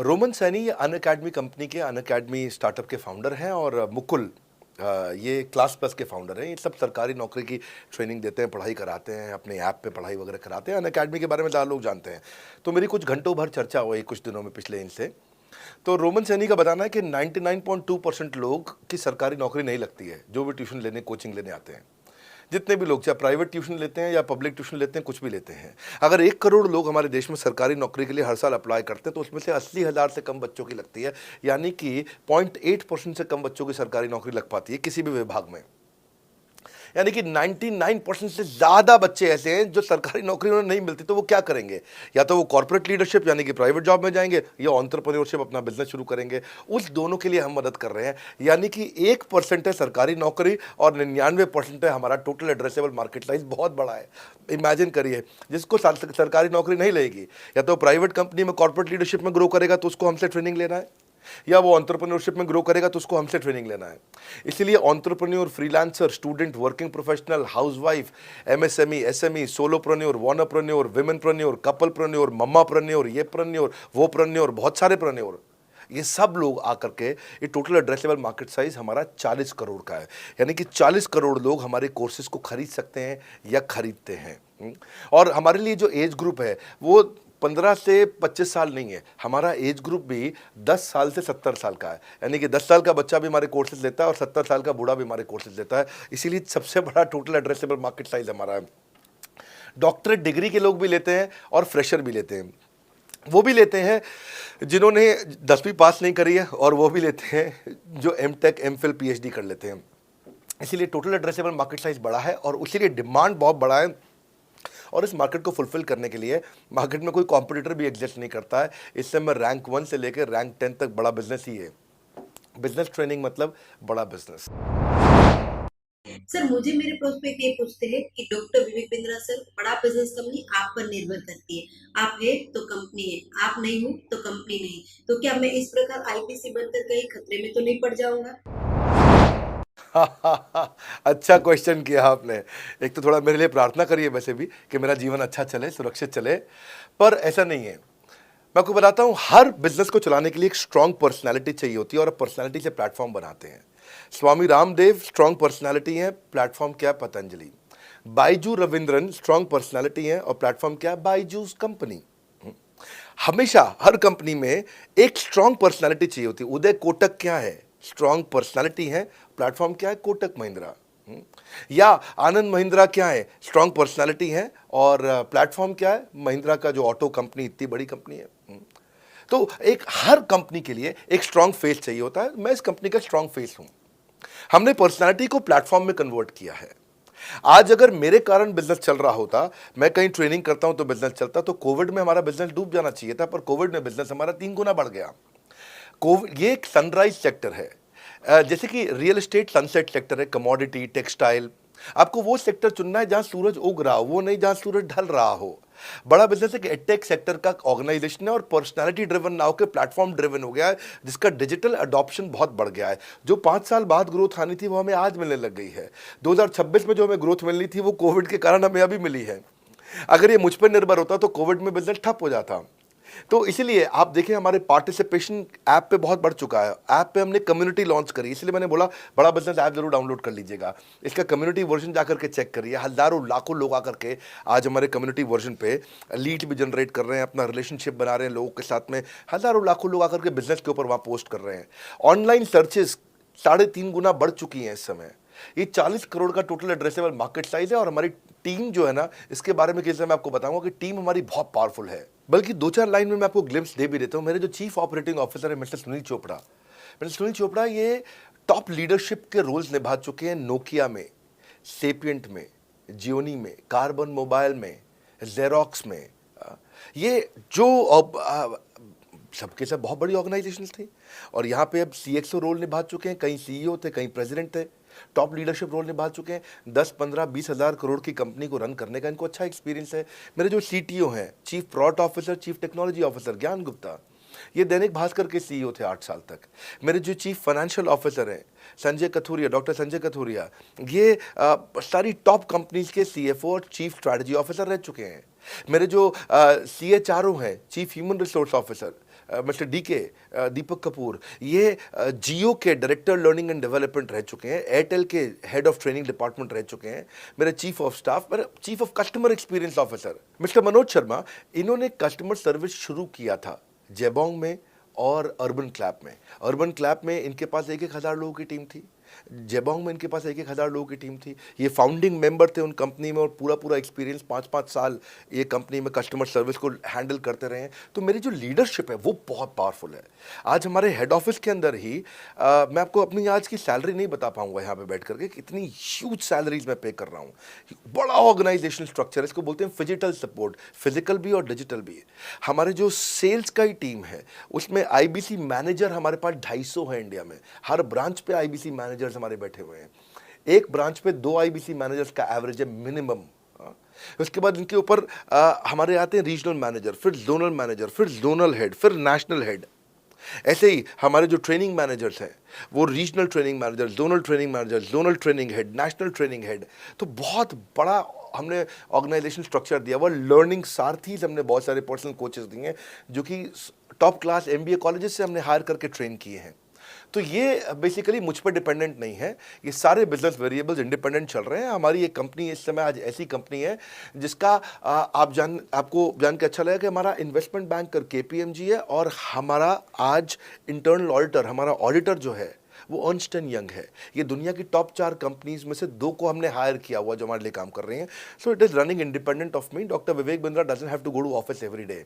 रोमन सैनी ये अनअकैडमी कंपनी के, अनअकैडमी स्टार्टअप के फाउंडर हैं, और मुकुल ये क्लास प्लस के फाउंडर हैं। ये सब सरकारी नौकरी की ट्रेनिंग देते हैं, पढ़ाई कराते हैं, अपने ऐप पे पढ़ाई वगैरह कराते हैं। अनअकैडमी के बारे में ज़्यादा लोग जानते हैं। तो मेरी कुछ घंटों भर चर्चा हुई कुछ दिनों में पिछले इनसे। तो रोमन सैनी का बताना है कि 99.2% लोग की सरकारी नौकरी नहीं लगती है, जो भी ट्यूशन लेने, कोचिंग लेने आते हैं। जितने भी लोग, चाहे प्राइवेट ट्यूशन लेते हैं या पब्लिक ट्यूशन लेते हैं, कुछ भी लेते हैं, अगर 1 करोड़ लोग हमारे देश में सरकारी नौकरी के लिए हर साल अप्लाई करते हैं तो उसमें से 80,000 से कम बच्चों की लगती है, यानी कि 0.8% से कम बच्चों की सरकारी नौकरी लग पाती है किसी भी विभाग में। यानी कि 99% से ज़्यादा बच्चे ऐसे हैं जो सरकारी नौकरी उन्हें नहीं मिलती, तो वो क्या करेंगे? या तो वो कॉर्पोरेट लीडरशिप यानी कि प्राइवेट जॉब में जाएंगे, या एंटरप्रेन्योरशिप अपना बिजनेस शुरू करेंगे। उस दोनों के लिए हम मदद कर रहे हैं। यानी कि 1% है सरकारी नौकरी और 99% है हमारा टोटल एड्रेसेबल मार्केट साइज बहुत बड़ा है। इमेजिन करिए, जिसको सरकारी नौकरी नहीं लगेगी, या तो प्राइवेट कंपनी में कॉर्पोरेट लीडरशिप में ग्रो करेगा तो उसको हमसे ट्रेनिंग लेना है, या वो एंटरप्रेन्योरशिप में ग्रो करेगा तो उसको हमसे ट्रेनिंग लेना है। इसलिए entrepreneur, freelancer, student, working professional, housewife, MSME, SME, solopreneur, wantrepreneur, womenpreneur, couplepreneur, mommapreneur, ये प्रेन्योर, वो प्रेन्योर, बहुत सारे प्रेन्योर, ये सब लोग आकर के ये टोटल एड्रेसेबल मार्केट साइज हमारा 40 करोड़ का है। यानी कि 40 करोड़ लोग हमारे कोर्सेज को खरीद सकते हैं या खरीदते हैं। और हमारे लिए जो एज ग्रुप है वो 15 से 25 साल नहीं है, हमारा एज ग्रुप भी 10 साल से 70 साल का है। यानी कि 10 साल का बच्चा भी हमारे कोर्सेज लेता है और 70 साल का बूढ़ा भी हमारे कोर्सेज लेता है। इसीलिए सबसे बड़ा टोटल एड्रेसेबल मार्केट साइज हमारा है। डॉक्टरेट डिग्री के लोग भी लेते हैं और फ्रेशर भी लेते हैं। वो भी लेते हैं जिन्होंने 10वीं पास नहीं करी है, और वो भी लेते हैं जो एमटेक, एमफिल, पीएचडी कर लेते हैं। इसीलिए टोटल एड्रेसेबल मार्केट साइज बड़ा है और उसीलिए डिमांड बहुत बड़ा है। और इस मार्केट को फुलफिल करने के लिए मार्केट में कोई कॉम्पिटिटर भी एग्जिस्ट नहीं करता है। इस समय रैंक 1 से लेकर रैंक 10 तक बड़ा बिजनेस ही है। बिजनेस ट्रेनिंग मतलब बड़ा बिजनेस। सर, मुझे मेरे प्रोस्पेक्ट ये पूछते हैं कि डॉक्टर विवेक बिंद्रा सर, बड़ा बिजनेस कंपनी आप पर निर्भर करती है। आप है तो कंपनी है, आप नहीं हो तो कंपनी नहीं। तो क्या मैं इस प्रकार आईपीसी बनकर कहीं खतरे में तो नहीं पड़ जाऊंगा? अच्छा क्वेश्चन किया आपने। एक तो थोड़ा मेरे लिए प्रार्थना करिए वैसे भी कि मेरा जीवन अच्छा चले, सुरक्षित चले, पर ऐसा नहीं है। मैं आपको बताता हूँ, हर बिजनेस को चलाने के लिए एक स्ट्रांग पर्सनालिटी चाहिए होती है और पर्सनालिटी से प्लेटफॉर्म बनाते हैं। स्वामी रामदेव स्ट्रांग पर्सनालिटी है, प्लेटफॉर्म क्या है? पतंजलि। बाइजू रविंद्रन स्ट्रांग पर्सनालिटी है और प्लेटफॉर्म क्या है? बाइजूस कंपनी। हमेशा हर कंपनी में एक स्ट्रांग पर्सनालिटी चाहिए होती है। उदय कोटक क्या है? स्ट्रांग पर्सनालिटी है, प्लेटफॉर्म क्या है? कोटक महिंद्रा। या आनंद महिंद्रा क्या है? स्ट्रांग पर्सनालिटी है और प्लेटफॉर्म क्या है? महिंद्रा का जो ऑटो कंपनी, इतनी बड़ी कंपनी है। तो एक हर कंपनी के लिए एक स्ट्रांग फेस चाहिए होता है। मैं इस कंपनी का स्ट्रांग फेस हूं। हमने पर्सनालिटी को प्लेटफॉर्म में कन्वर्ट किया है। आज अगर मेरे कारण बिजनेस चल रहा होता, मैं कहीं ट्रेनिंग करता हूं तो बिजनेस चलता, तो कोविड में हमारा बिजनेस डूब जाना चाहिए था, पर कोविड में बिजनेस हमारा 3 गुना बढ़ गया। ये एक सनराइज सेक्टर है, जैसे कि रियल एस्टेट सनसेट सेक्टर है, कमोडिटी, टेक्सटाइल। आपको वो सेक्टर चुनना है जहां सूरज उग रहा हो, वो नहीं जहां सूरज ढल रहा हो। बड़ा बिजनेस एक एडटेक सेक्टर का ऑर्गेनाइजेशन है और पर्सनालिटी ड्रिवन ना होकर प्लेटफॉर्म ड्रिवन हो गया है, जिसका डिजिटल अडॉप्शन बहुत बढ़ गया है। जो 5 साल बाद ग्रोथ आनी थी वो हमें आज मिलने लग गई है। 2026 में जो हमें ग्रोथ मिलनी थी वो कोविड के कारण हमें अभी मिली है। अगर ये मुझ पर निर्भर होता तो कोविड में बिजनेस ठप हो जाता। तो इसीलिए आप देखें, हमारे पार्टिसिपेशन ऐप पे बहुत बढ़ चुका है। ऐप पे हमने कम्युनिटी लॉन्च करी, इसलिए मैंने बोला बड़ा बिजनेस ऐप जरूर डाउनलोड कर लीजिएगा। इसका कम्युनिटी वर्जन जाकर के चेक करिए। हजारों लाखों लोग आकर के आज हमारे कम्युनिटी वर्जन पे लीड भी जनरेट कर रहे हैं, अपना रिलेशनशिप बना रहे हैं लोगों के साथ में। हजारों लाखों लोग आकर के बिजनेस के ऊपर वहाँ पोस्ट कर रहे हैं। ऑनलाइन सर्चेस 3.5 गुना बढ़ चुकी हैं इस समय। ये 40 करोड़ का टोटल एड्रेसेबल मार्केट साइज है। और हमारी टीम जो है ना, इसके बारे में कैसे मैं आपको बताऊंगा कि टीम हमारी बहुत पावरफुल है। बल्कि 2-4 लाइन में मैं आपको ग्लिम्स दे भी देता हूं। मेरे जो चीफ ऑपरेटिंग ऑफिसर है मिस्टर सुनील चोपड़ा, ये टॉप लीडरशिप के रोल्स निभा चुके हैं नोकिया में, सेपियंट में, जियोनी में, कार्बन मोबाइल में, जेरोक्स में। ये जो सबके सब बहुत बड़ी ऑर्गेनाइजेशन थी और यहाँ पे अब सीएक्सओ रोल निभा चुके हैं। कहीं सीईओ थे, कहीं प्रेसिडेंट थे। टॉप लीडरशिप रोल निभा चुके हैं। 10, 15, 20 हज़ार करोड़ की कंपनी को रन करने का इनको अच्छा एक्सपीरियंस है। मेरे जो सीटीओ हैं, chief product officer, chief technology officer ज्ञान गुप्ता, ये दैनिक भास्कर के सीईओ थे 8 साल तक। मेरे जो चीफ फाइनेंशियल ऑफिसर हैं संजय कथुरिया, डॉक्टर संजय कथुरिया, ये सारी टॉप कंपनीज के सीएफओ और चीफ स्ट्रैटेजी ऑफिसर रह चुके हैं। मेरे जो सीएचआरओ हैं, chief human resource officer mister DK Deepak Kapoor, ये जियो के डायरेक्टर लर्निंग एंड डेवलपमेंट रह चुके हैं। एयरटेल के हेड ऑफ ट्रेनिंग डिपार्टमेंट रह चुके हैं। मेरे चीफ ऑफ स्टाफ, मेरे chief of customer experience officer mister Manoj Sharma, इन्होंने कस्टमर सर्विस शुरू किया था जेबोंग में और अर्बन क्लैप में। अर्बन क्लैप में इनके पास 1-1 हज़ार लोगों की टीम थी। जेबोंग में इनके पास 1,000 लोगों की टीम थी। ये फाउंडिंग मेंबर थे उन कंपनी में और पूरा एक्सपीरियंस 5-5 साल ये कंपनी में कस्टमर सर्विस को हैंडल करते रहे हैं। तो मेरी जो लीडरशिप है वो बहुत पावरफुल है। आज हमारे हेड ऑफिस के अंदर ही मैं आपको अपनी आज की सैलरी नहीं बता पाऊंगा यहाँ पे बैठ करके, कितनी ह्यूज सैलरीज मैं पे कर रहा हूँ। बड़ा ऑर्गेनाइजेशनल स्ट्रक्चर है, इसको बोलते हैं फिजिटल सपोर्ट, फिजिकल भी और डिजिटल भी। हमारे जो सेल्स का ही टीम है उसमें आईबीसी मैनेजर हमारे पास 250 है इंडिया में। हर ब्रांच पे आईबीसी मैनेजर्स हमारे बैठे हुए हैं। एक ब्रांच पे 2 आईबीसी मैनेजर्स का एवरेज है मिनिमम। उसके बाद इनके ऊपर हमारे आते हैं रीजनल मैनेजर, फिर जोनल मैनेजर, फिर जोनल हेड, फिर नेशनल हेड। ऐसे ही हमारे जो ट्रेनिंग मैनेजर्स हैं वो regional training manager, zonal training manager, zonal training head, national training head. तो बहुत बड़ा हमने ऑर्गेनाइजेशन स्ट्रक्चर दिया हुआ। लर्निंग सारथीज हमने बहुत सारे पर्सनल कोचेस दिए हैं जो कि टॉप क्लास एमबीए कॉलेजेस से हमने हायर करके ट्रेन किए हैं। तो ये बेसिकली मुझ पर डिपेंडेंट नहीं है, ये सारे बिजनेस वेरिएबल्स इंडिपेंडेंट चल रहे हैं। हमारी एक कंपनी इस समय आज ऐसी कंपनी है जिसका आपको जान के अच्छा लगेगा कि हमारा इन्वेस्टमेंट बैंकर केपीएमजी है और हमारा आज इंटरनल ऑडिटर, हमारा ऑडिटर जो है वो अर्न्स्ट एंड यंग है। ये दुनिया की टॉप 4 कंपनीज में से 2 को हमने हायर किया हुआ जो हमारे लिए काम कर रहे हैं। So it is running independent of me. Doctor Vivek Bindra doesn't have to go to office every day.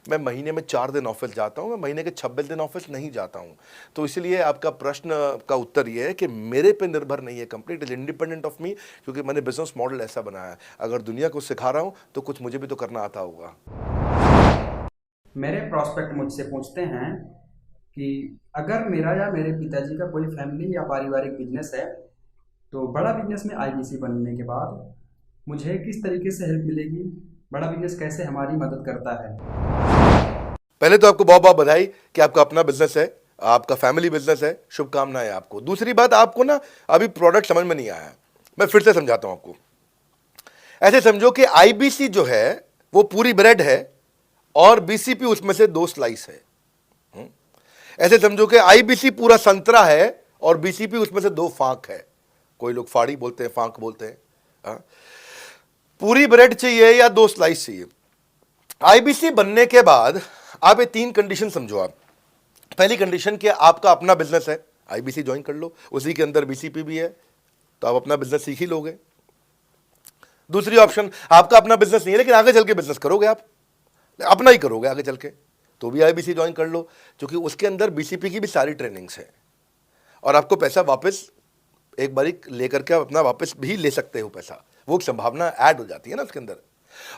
मैं महीने में 4 दिन ऑफिस जाता हूँ, मैं महीने के 26 दिन ऑफिस नहीं जाता हूँ। तो इसलिए आपका प्रश्न का उत्तर ये है कि मेरे पे निर्भर नहीं है company, it is independent of मी, क्योंकि मैंने बिजनेस मॉडल ऐसा बनाया है। अगर दुनिया को सिखा रहा हूँ तो कुछ मुझे भी तो करना आता होगा। मेरे प्रॉस्पेक्ट मुझसे पूछते हैं कि अगर मेरा या मेरे पिताजी का कोई फैमिली या पारिवारिक बिजनेस है तो बड़ा बिजनेस में आईबीसी बनने के बाद मुझे किस तरीके से हेल्प मिलेगी, बड़ा बिजनेस कैसे हमारी मदद करता है। पहले तो आपको बहुत बहुत बधाई कि आपका अपना बिजनेस है, आपका फैमिली बिजनेस है, शुभकामनाएं आपको। दूसरी बात, आपको ना अभी प्रोडक्ट समझ में नहीं आया, मैं फिर से समझाता हूं आपको। ऐसे समझो कि आईबीसी जो है वो पूरी ब्रेड है और बीसीपी उसमें से 2 स्लाइस है। ऐसे समझो कि आईबीसी पूरा संतरा है और बीसीपी उसमें से 2 फांक है। कोई लोग फाड़ी बोलते हैं, फांक बोलते हैं। पूरी ब्रेड चाहिए या 2 स्लाइस चाहिए। आईबीसी बनने के बाद आप ये 3 कंडीशन समझो। आप पहली कंडीशन कि आपका अपना बिजनेस है, आईबीसी ज्वाइन कर लो, उसी के अंदर बीसीपी भी है तो आप अपना बिजनेस सीख ही लोगे। दूसरी ऑप्शन, आपका अपना बिजनेस नहीं है लेकिन आगे चल के बिजनेस करोगे, आप अपना ही करोगे आगे चल के, तो भी आईबीसी ज्वाइन कर लो, क्योंकि उसके अंदर बीसीपी की भी सारी ट्रेनिंग्स है और आपको पैसा वापस एक बारी लेकर के आप अपना वापस भी ले सकते हो पैसा, वो संभावना ऐड हो जाती है ना उसके अंदर।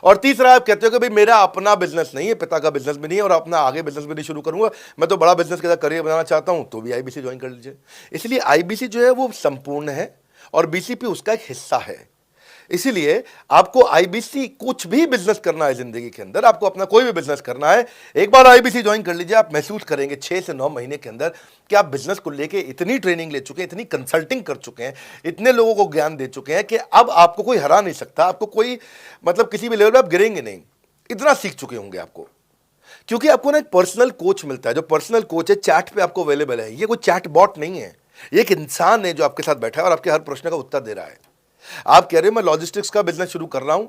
और तीसरा, आप कहते हो कि भाई मेरा अपना बिजनेस नहीं है, पिता का बिजनेस भी नहीं है और अपना आगे बिजनेस भी नहीं शुरू करूंगा, मैं तो बड़ा बिजनेस के साथ करियर बनाना चाहता हूं, तो भी आईबीसी ज्वाइन कर लीजिए। इसलिए आईबीसी जो है वो संपूर्ण है और बीसीपी उसका एक हिस्सा है। इसीलिए आपको आईबीसी, कुछ भी बिजनेस करना है जिंदगी के अंदर, आपको अपना कोई भी बिजनेस करना है, एक बार आईबीसी ज्वाइन कर लीजिए, आप महसूस करेंगे 6 से 9 महीने के अंदर कि आप बिजनेस को लेके इतनी ट्रेनिंग ले चुके हैं, इतनी कंसल्टिंग कर चुके हैं, इतने लोगों को ज्ञान दे चुके हैं कि अब आपको कोई हरा नहीं सकता, आपको कोई मतलब किसी भी लेवल पर आप गिरेंगे नहीं, इतना सीख चुके होंगे आपको। क्योंकि आपको ना एक पर्सनल कोच मिलता है, जो पर्सनल कोच है चैट पे आपको अवेलेबल है। ये कोई चैट बॉट नहीं है, ये एक इंसान है जो आपके साथ बैठा है और आपके हर प्रश्न का उत्तर दे रहा है। आप कह रहे हो मैं लॉजिस्टिक्स का बिजनेस शुरू कर रहा हूं,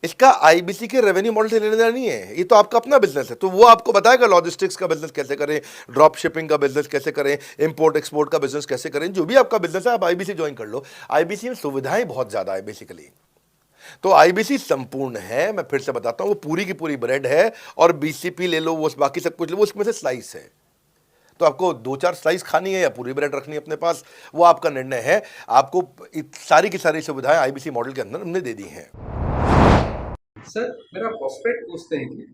इसका आईबीसी के रेवेन्यू मॉडल से लेने देना नहीं है, ये तो आपका अपना बिजनेस है, तो वो आपको बताएगा लॉजिस्टिक्स का बिजनेस कैसे करें, ड्रॉप शिपिंग का बिजनेस कैसे करें, इंपोर्ट एक्सपोर्ट का बिजनेस कैसे करें, जो भी आपका बिजनेस है आप आईबीसी ज्वाइन कर लो। आईबीसी में सुविधाएं बहुत ज्यादा है बेसिकली, तो आईबीसी संपूर्ण है। मैं फिर से बताता हूं, वो पूरी की पूरी ब्रेड है और बीसीपी ले लो, वो बाकी सब कुछ ले लो, उसमें से स्लाइस है। तो आपको 2-4 स्लाइस खानी है या पूरी ब्रेड रखनी है अपने पास, वो आपका निर्णय है। आपको सारी की सारी सुविधाएं आईबीसी मॉडल के अंदर हमने दे दी हैं। सर, मेरा प्रॉस्पेक्ट पूछते हैं कि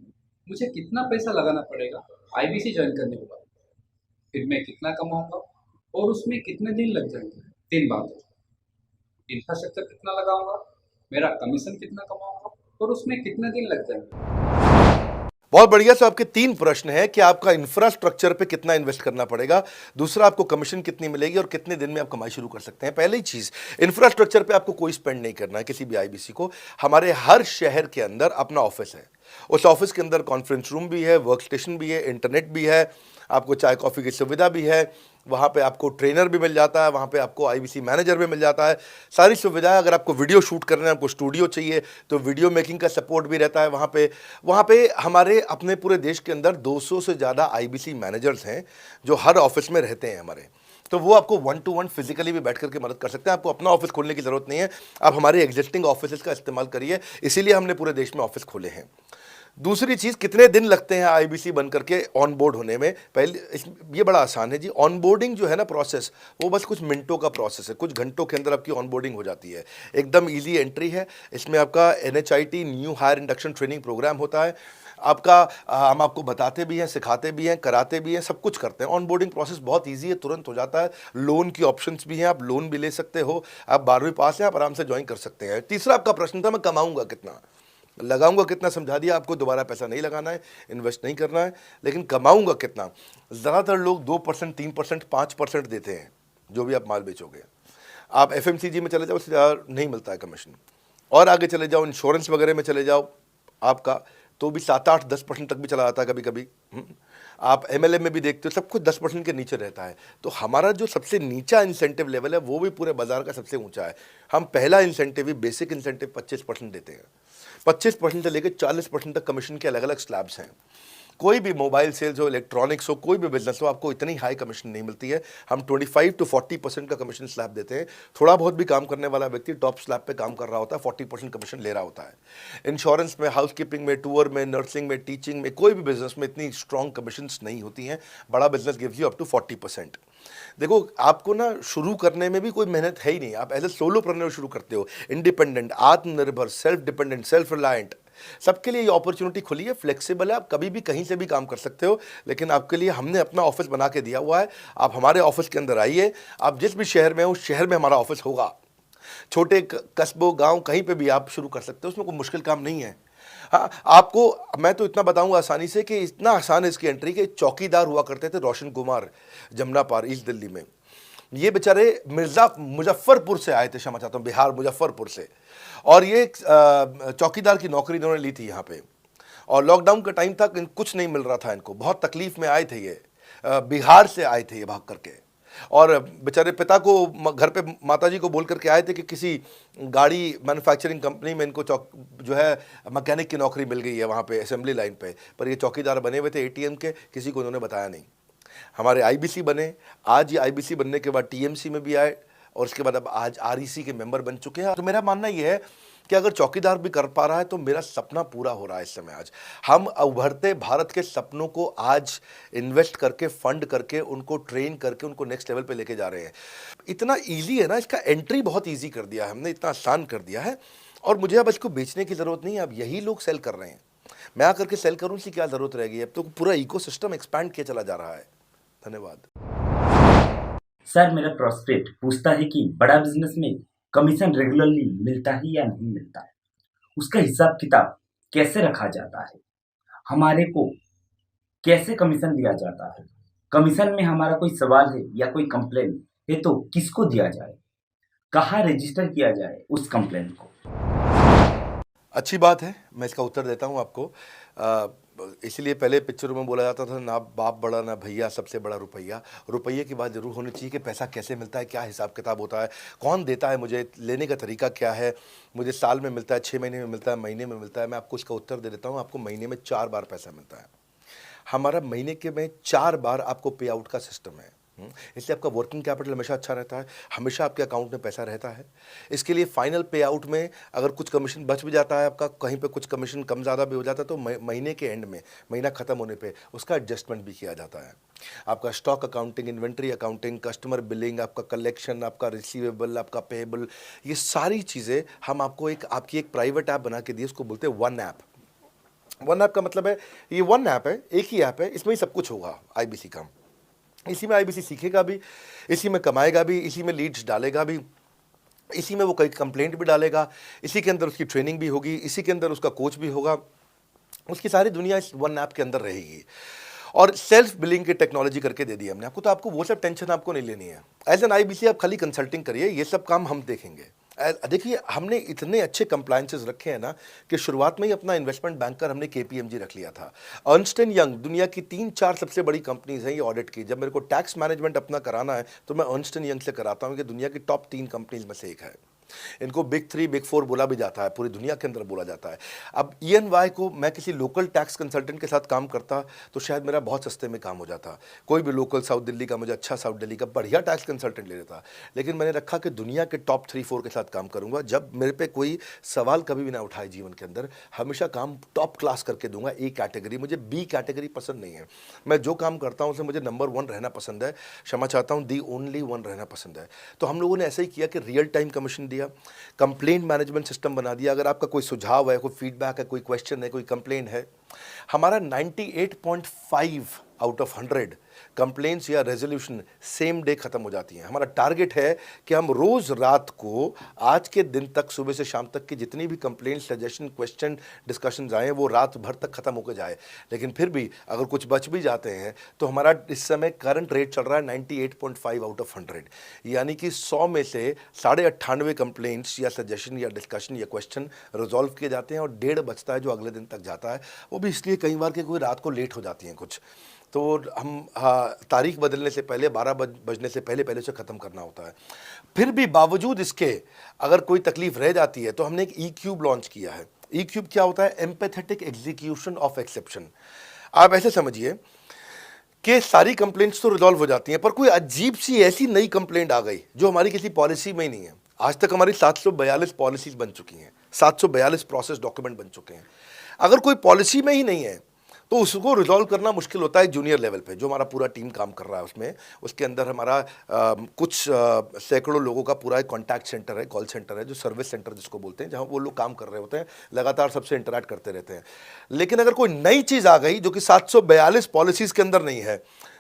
मुझे कितना पैसा लगाना पड़ेगा आईबीसी ज्वाइन करने के बाद, फिर मैं कितना कमाऊंगा और उसमें कितने दिन लग जाएंगे। 3 बातें, इंफ्रास्ट्रक्चर कितना लगाऊंगा, मेरा कमीशन कितना कमाऊंगा और उसमें कितने दिन लग जाएंगे। बहुत बढ़िया। सो आपके 3 प्रश्न हैं कि आपका इंफ्रास्ट्रक्चर पे कितना इन्वेस्ट करना पड़ेगा, दूसरा आपको कमीशन कितनी मिलेगी और कितने दिन में आप कमाई शुरू कर सकते हैं। पहली चीज, इंफ्रास्ट्रक्चर पे आपको कोई स्पेंड नहीं करना है किसी भी आईबीसी को। हमारे हर शहर के अंदर अपना ऑफिस है, उस ऑफिस के अंदर कॉन्फ्रेंस रूम भी है, वर्क स्टेशन भी है, इंटरनेट भी है, आपको चाय कॉफ़ी की सुविधा भी है, वहाँ पे आपको ट्रेनर भी मिल जाता है, वहाँ पे आपको आईबीसी मैनेजर भी मिल जाता है, सारी सुविधाएं। अगर आपको वीडियो शूट करना है, आपको स्टूडियो चाहिए तो वीडियो मेकिंग का सपोर्ट भी रहता है वहाँ पे हमारे अपने पूरे देश के अंदर 200 से ज़्यादा आईबीसी मैनेजर्स हैं जो हर ऑफिस में रहते हैं हमारे। तो वो आपको 1-to-1 फिजिकली भी बैठ करके मदद कर सकते हैं। आपको अपना ऑफिस खोलने की ज़रूरत नहीं है, आप हमारे एग्जिस्टिंग ऑफिस का इस्तेमाल करिए, इसीलिए हमने पूरे देश में ऑफिस खोले हैं। दूसरी चीज़, कितने दिन लगते हैं आईबीसी बन करके ऑन बोर्ड होने में? ये बड़ा आसान है जी। ऑन बोर्डिंग जो है ना प्रोसेस, वो बस कुछ मिनटों का प्रोसेस है, कुछ घंटों के अंदर आपकी ऑन बोर्डिंग हो जाती है। एकदम ईजी एंट्री है। इसमें आपका NHIT new hire induction training programme होता है। आपका हम आपको बताते भी हैं, सिखाते भी हैं, कराते भी हैं, सब कुछ करते हैं। ऑन बोर्डिंग प्रोसेस बहुत ईजी है, तुरंत हो जाता है। लोन की ऑप्शंस भी हैं, आप लोन भी ले सकते हो। आप 12वीं पास हैं, आप आराम से ज्वाइन कर सकते हैं। तीसरा आपका प्रश्न था, मैं कमाऊंगा कितना, लगाऊंगा कितना, समझा दिया आपको। दोबारा पैसा नहीं लगाना है, इन्वेस्ट नहीं करना है, लेकिन कमाऊंगा कितना। ज़्यादातर लोग 2%, 3%, 5% देते हैं जो भी आप माल बेचोगे। आप FMCG में चले जाओ, उससे ज़्यादा नहीं मिलता है कमीशन। और आगे चले जाओ, इंश्योरेंस वगैरह में चले जाओ आपका, तो भी 7, 8, 10% तक भी चला जाता है कभी कभी। आप MLM में भी देखते हो, सब कुछ 10% के नीचे रहता है। तो हमारा जो सबसे नीचा इंसेंटिव लेवल है, वो भी पूरे बाजार का सबसे ऊंचा है। हम पहला इंसेंटिव ही, बेसिक इंसेंटिव 25% देते हैं। 25% से लेकर 40% तक कमीशन के अलग अलग स्लैब्स हैं। कोई भी मोबाइल सेल्स हो, इलेक्ट्रॉनिक्स हो, कोई भी बिजनेस हो, आपको इतनी हाई कमीशन नहीं मिलती है। हम 25 to 40% का कमीशन स्लैब देते हैं। थोड़ा बहुत भी काम करने वाला व्यक्ति टॉप स्लैब पे काम कर रहा होता है, 40% कमीशन ले रहा होता है। इंश्योरेंस में, हाउसकीपिंग में, टूर में, नर्सिंग में, टीचिंग में, कोई भी बिजनेस में इतनी स्ट्रॉन्ग कमीशंस नहीं होती हैं। बड़ा business gives you up to 40%। देखो, आपको ना शुरू करने में भी कोई मेहनत है ही नहीं। आप एज ए सोलोप्रेन्योर शुरू करते हो, इंडिपेंडेंट, आत्मनिर्भर, सेल्फ डिपेंडेंट, सेल्फ रिलायंट। सबके लिए ये अपॉर्चुनिटी खुली है, फ्लेक्सिबल है, आप कभी भी कहीं से भी काम कर सकते हो। लेकिन आपके लिए हमने अपना ऑफिस बना के दिया हुआ है। आप हमारे ऑफिस के अंदर आइए, आप जिस भी शहर में हो, उस शहर में हमारा ऑफिस होगा। छोटे कस्बों, गांव, कहीं पे भी आप शुरू कर सकते हो, उसमें कोई मुश्किल काम नहीं है। हाँ, आपको मैं तो इतना बताऊंगा आसानी से कि इतना आसान है इसकी एंट्री कि चौकीदार हुआ करते थे रोशन कुमार, जमुना पार, ईस्ट दिल्ली में। ये बेचारे मुजफ्फरपुर से आए थे, क्षमा चाहता हूँ, बिहार मुजफ्फरपुर से। और ये चौकीदार की नौकरी इन्होंने ली थी यहाँ पे। और लॉकडाउन का टाइम था, कुछ नहीं मिल रहा था इनको, बहुत तकलीफ में आए थे ये। बिहार से आए थे ये भाग करके। और बेचारे पिता को घर पे माताजी को बोल करके आए थे कि किसी गाड़ी मैन्युफैक्चरिंग कंपनी में इनको जो है मैकेनिक की नौकरी मिल गई है वहाँ पे असेंबली लाइन पे। पर ये चौकीदार बने हुए थे ATM के, किसी को उन्होंने बताया नहीं। हमारे IBC बने, आज ये IBC बनने के बाद TMC में भी आए, और उसके बाद अब आज REC के मेंबर बन चुके हैं। तो मेरा मानना ये है कि अगर चौकीदार भी कर पा रहा है तो मेरा सपना पूरा हो रहा है इस समय। आज हम उभरते भारत के सपनों को आज इन्वेस्ट करके, फंड करके, उनको ट्रेन करके, उनको नेक्स्ट लेवल पे लेके जा रहे हैं। इतना ईजी है ना, इसका एंट्री बहुत ईजी कर दिया है हमने, इतना आसान कर दिया है। और मुझे अब इसको बेचने की ज़रूरत नहीं है, अब यही लोग सेल कर रहे हैं। मैं आकर के सेल करूँ, इसकी क्या ज़रूरत रहेगी? अब तो पूरा इकोसिस्टम एक्सपैंड किया चला जा रहा है। धन्यवाद। सर, मेरा प्रोस्पेक्ट पूछता है कि बड़ा बिजनेस में कमीशन रेगुलरली मिलता है या नहीं मिलता है, उसका हिसाब किताब कैसे रखा जाता है, हमारे को कैसे कमीशन दिया जाता है, कमीशन में हमारा कोई सवाल है या कोई कंप्लेन है तो किसको दिया जाए, कहाँ रजिस्टर किया जाए उस कंप्लेन को। अच्छी बात है, मैं इसका उत्तर देता हूँ आपको। इसलिए पहले पिक्चरों में बोला जाता था, ना बाप बड़ा ना भैया, सबसे बड़ा रुपया। रुपये की बात जरूर होनी चाहिए कि पैसा कैसे मिलता है, क्या हिसाब किताब होता है, कौन देता है, मुझे लेने का तरीका क्या है, मुझे साल में मिलता है, 6 महीने में मिलता है, महीने में मिलता है। मैं आपको इसका उत्तर दे देता हूँ। आपको महीने में 4 बार पैसा मिलता है। हमारा महीने के में 4 बार आपको पे आउट का सिस्टम है। इसलिए आपका वर्किंग कैपिटल हमेशा अच्छा रहता है, हमेशा आपके अकाउंट में पैसा रहता है। इसके लिए फाइनल पे आउट में अगर कुछ कमीशन बच भी जाता है आपका, कहीं पे कुछ कमीशन कम ज़्यादा भी हो जाता है, तो महीने के एंड में, महीना ख़त्म होने पे उसका एडजस्टमेंट भी किया जाता है। आपका stock accounting, inventory accounting, customer billing, आपका कलेक्शन, आपका रिसीवेबल, आपका पेएबल, ये सारी चीज़ें हम आपको आपकी एक प्राइवेट ऐप बना के दी, उसको बोलते हैं वन ऐप। वन ऐप का मतलब है, ये वन ऐप है, एक ही ऐप है, इसमें ही सब कुछ होगा IBC का। इसी में IBC सीखेगा भी, इसी में कमाएगा भी, इसी में लीड्स डालेगा भी, इसी में वो कई कंप्लेंट भी डालेगा, इसी के अंदर उसकी ट्रेनिंग भी होगी, इसी के अंदर उसका कोच भी होगा। उसकी सारी दुनिया इस वन ऐप के अंदर रहेगी। और सेल्फ बिलिंग की टेक्नोलॉजी करके दे दी हमने आपको, तो आपको वो सब टेंशन आपको नहीं लेनी है। एज एन IBC आप खाली कंसल्टिंग करिए, ये सब काम हम देखेंगे। देखिए, हमने इतने अच्छे कंप्लायंसेस रखे हैं ना कि शुरुआत में ही अपना इन्वेस्टमेंट बैंकर हमने KPMG रख लिया था। अर्नस्ट एंड यंग, दुनिया की 3-4 सबसे बड़ी कंपनीज हैं ये ऑडिट की। जब मेरे को टैक्स मैनेजमेंट अपना कराना है तो मैं अर्नस्ट एंड यंग से कराता हूँ, कि दुनिया की टॉप 3 कंपनीज में से एक है। इनको बिग 3 बिग 4 बोला भी जाता है, पूरी दुनिया के अंदर बोला जाता है। अब EY को मैं किसी लोकल टैक्स कंसल्टेंट के साथ काम करता तो शायद मेरा बहुत सस्ते में काम हो जाता। कोई भी लोकल साउथ दिल्ली का, मुझे अच्छा साउथ दिल्ली का बढ़िया टैक्स कंसल्टेंट ले लेता। लेकिन मैंने रखा कि दुनिया के टॉप 3-4 के साथ काम करूंगा। जब मेरे पे कोई सवाल कभी भी ना उठाए जीवन के अंदर, हमेशा काम टॉप क्लास करके दूंगा। ए कैटेगरी, मुझे बी कैटेगरी पसंद नहीं है। मैं जो काम करता हूं उसमें मुझे नंबर 1 रहना पसंद है। क्षमा चाहता हूं, दी ओनली 1 रहना पसंद है। तो हम लोगों ने ऐसा ही किया कि रियल टाइम कमीशन दिया, कंप्लेंट मैनेजमेंट सिस्टम बना दिया। अगर आपका कोई सुझाव है, कोई फीडबैक है, कोई क्वेश्चन है, कोई कंप्लेंट है, हमारा 98.5 आउट ऑफ 100 कंप्लेंट्स या रेजोल्यूशन सेम डे खत्म हो जाती हैं। हमारा टारगेट है कि हम रोज रात को, आज के दिन तक, सुबह से शाम तक की जितनी भी कंप्लेंट, सजेशन, क्वेश्चन, डिस्कशंस आए वो रात भर तक खत्म होकर जाए। लेकिन फिर भी अगर कुछ बच भी जाते हैं तो हमारा इस समय करंट रेट चल रहा है 98.5 आउट ऑफ 100, यानी कि 100 में से 98.5 कंप्लेंट्स या सजेशन या डिस्कशन या क्वेश्चन रिजॉल्व किए जाते हैं और 1.5 बचता है जो अगले दिन तक जाता है। वो भी इसलिए कई बार कि कोई रात को लेट हो जाती हैं कुछ, तो हम तारीख बदलने से पहले, 12 बजने से पहले पहले से ख़त्म करना होता है। फिर भी बावजूद इसके अगर कोई तकलीफ रह जाती है तो हमने एक E-क्यूब लॉन्च किया है। E-क्यूब क्या होता है? Empathetic execution of exception. आप ऐसे समझिए कि सारी कंप्लेंट्स तो रिजॉल्व हो जाती हैं, पर कोई अजीब सी ऐसी नई कंप्लेंट आ गई जो हमारी किसी पॉलिसी में ही नहीं है। आज तक हमारी 742 पॉलिसीज बन चुकी हैं, 742 प्रोसेस डॉक्यूमेंट बन चुके हैं। अगर कोई पॉलिसी में ही नहीं है तो उसको रिजॉल्व करना मुश्किल होता है जूनियर लेवल पे, जो हमारा पूरा टीम काम कर रहा है उसमें। उसके अंदर हमारा कुछ सैकड़ों लोगों का पूरा एक कॉन्टैक्ट सेंटर है, कॉल सेंटर है, जो सर्विस सेंटर जिसको बोलते हैं, जहाँ वो लोग काम कर रहे होते हैं, लगातार सबसे इंटरैक्ट करते रहते हैं। लेकिन अगर कोई नई चीज़ आ गई जो कि 742 पॉलिसीज़ के अंदर नहीं है,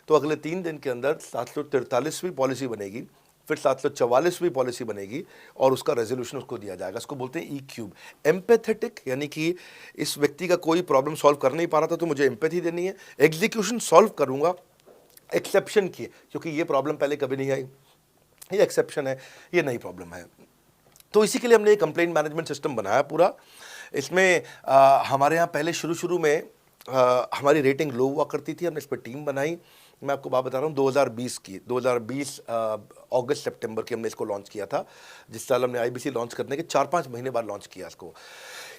तो अगले 3 दिन के अंदर 743वीं पॉलिसी बनेगी, फिर 744वीं पॉलिसी बनेगी और उसका रेजोल्यूशन उसको दिया जाएगा। इसको बोलते हैं E-क्यूब। एम्पैथेटिक, यानी कि इस व्यक्ति का कोई प्रॉब्लम सॉल्व कर नहीं पा रहा था तो मुझे एम्पैथी देनी है। एग्जीक्यूशन सॉल्व करूंगा एक्सेप्शन की, क्योंकि ये प्रॉब्लम पहले कभी नहीं आई, ये एक्सेप्शन है, ये नई प्रॉब्लम है। तो इसी के लिए हमने एक कंप्लेंट मैनेजमेंट सिस्टम बनाया पूरा। इसमें हमारे यहाँ पहले शुरू में हमारी रेटिंग लो हुआ करती थी, हमने इस पर टीम बनाई। मैं आपको बात बता रहा हूँ 2020 अगस्त सितंबर की हमने इसको लॉन्च किया था। जिस साल हमने IBC लॉन्च करने के 4-5 महीने बाद लॉन्च किया इसको,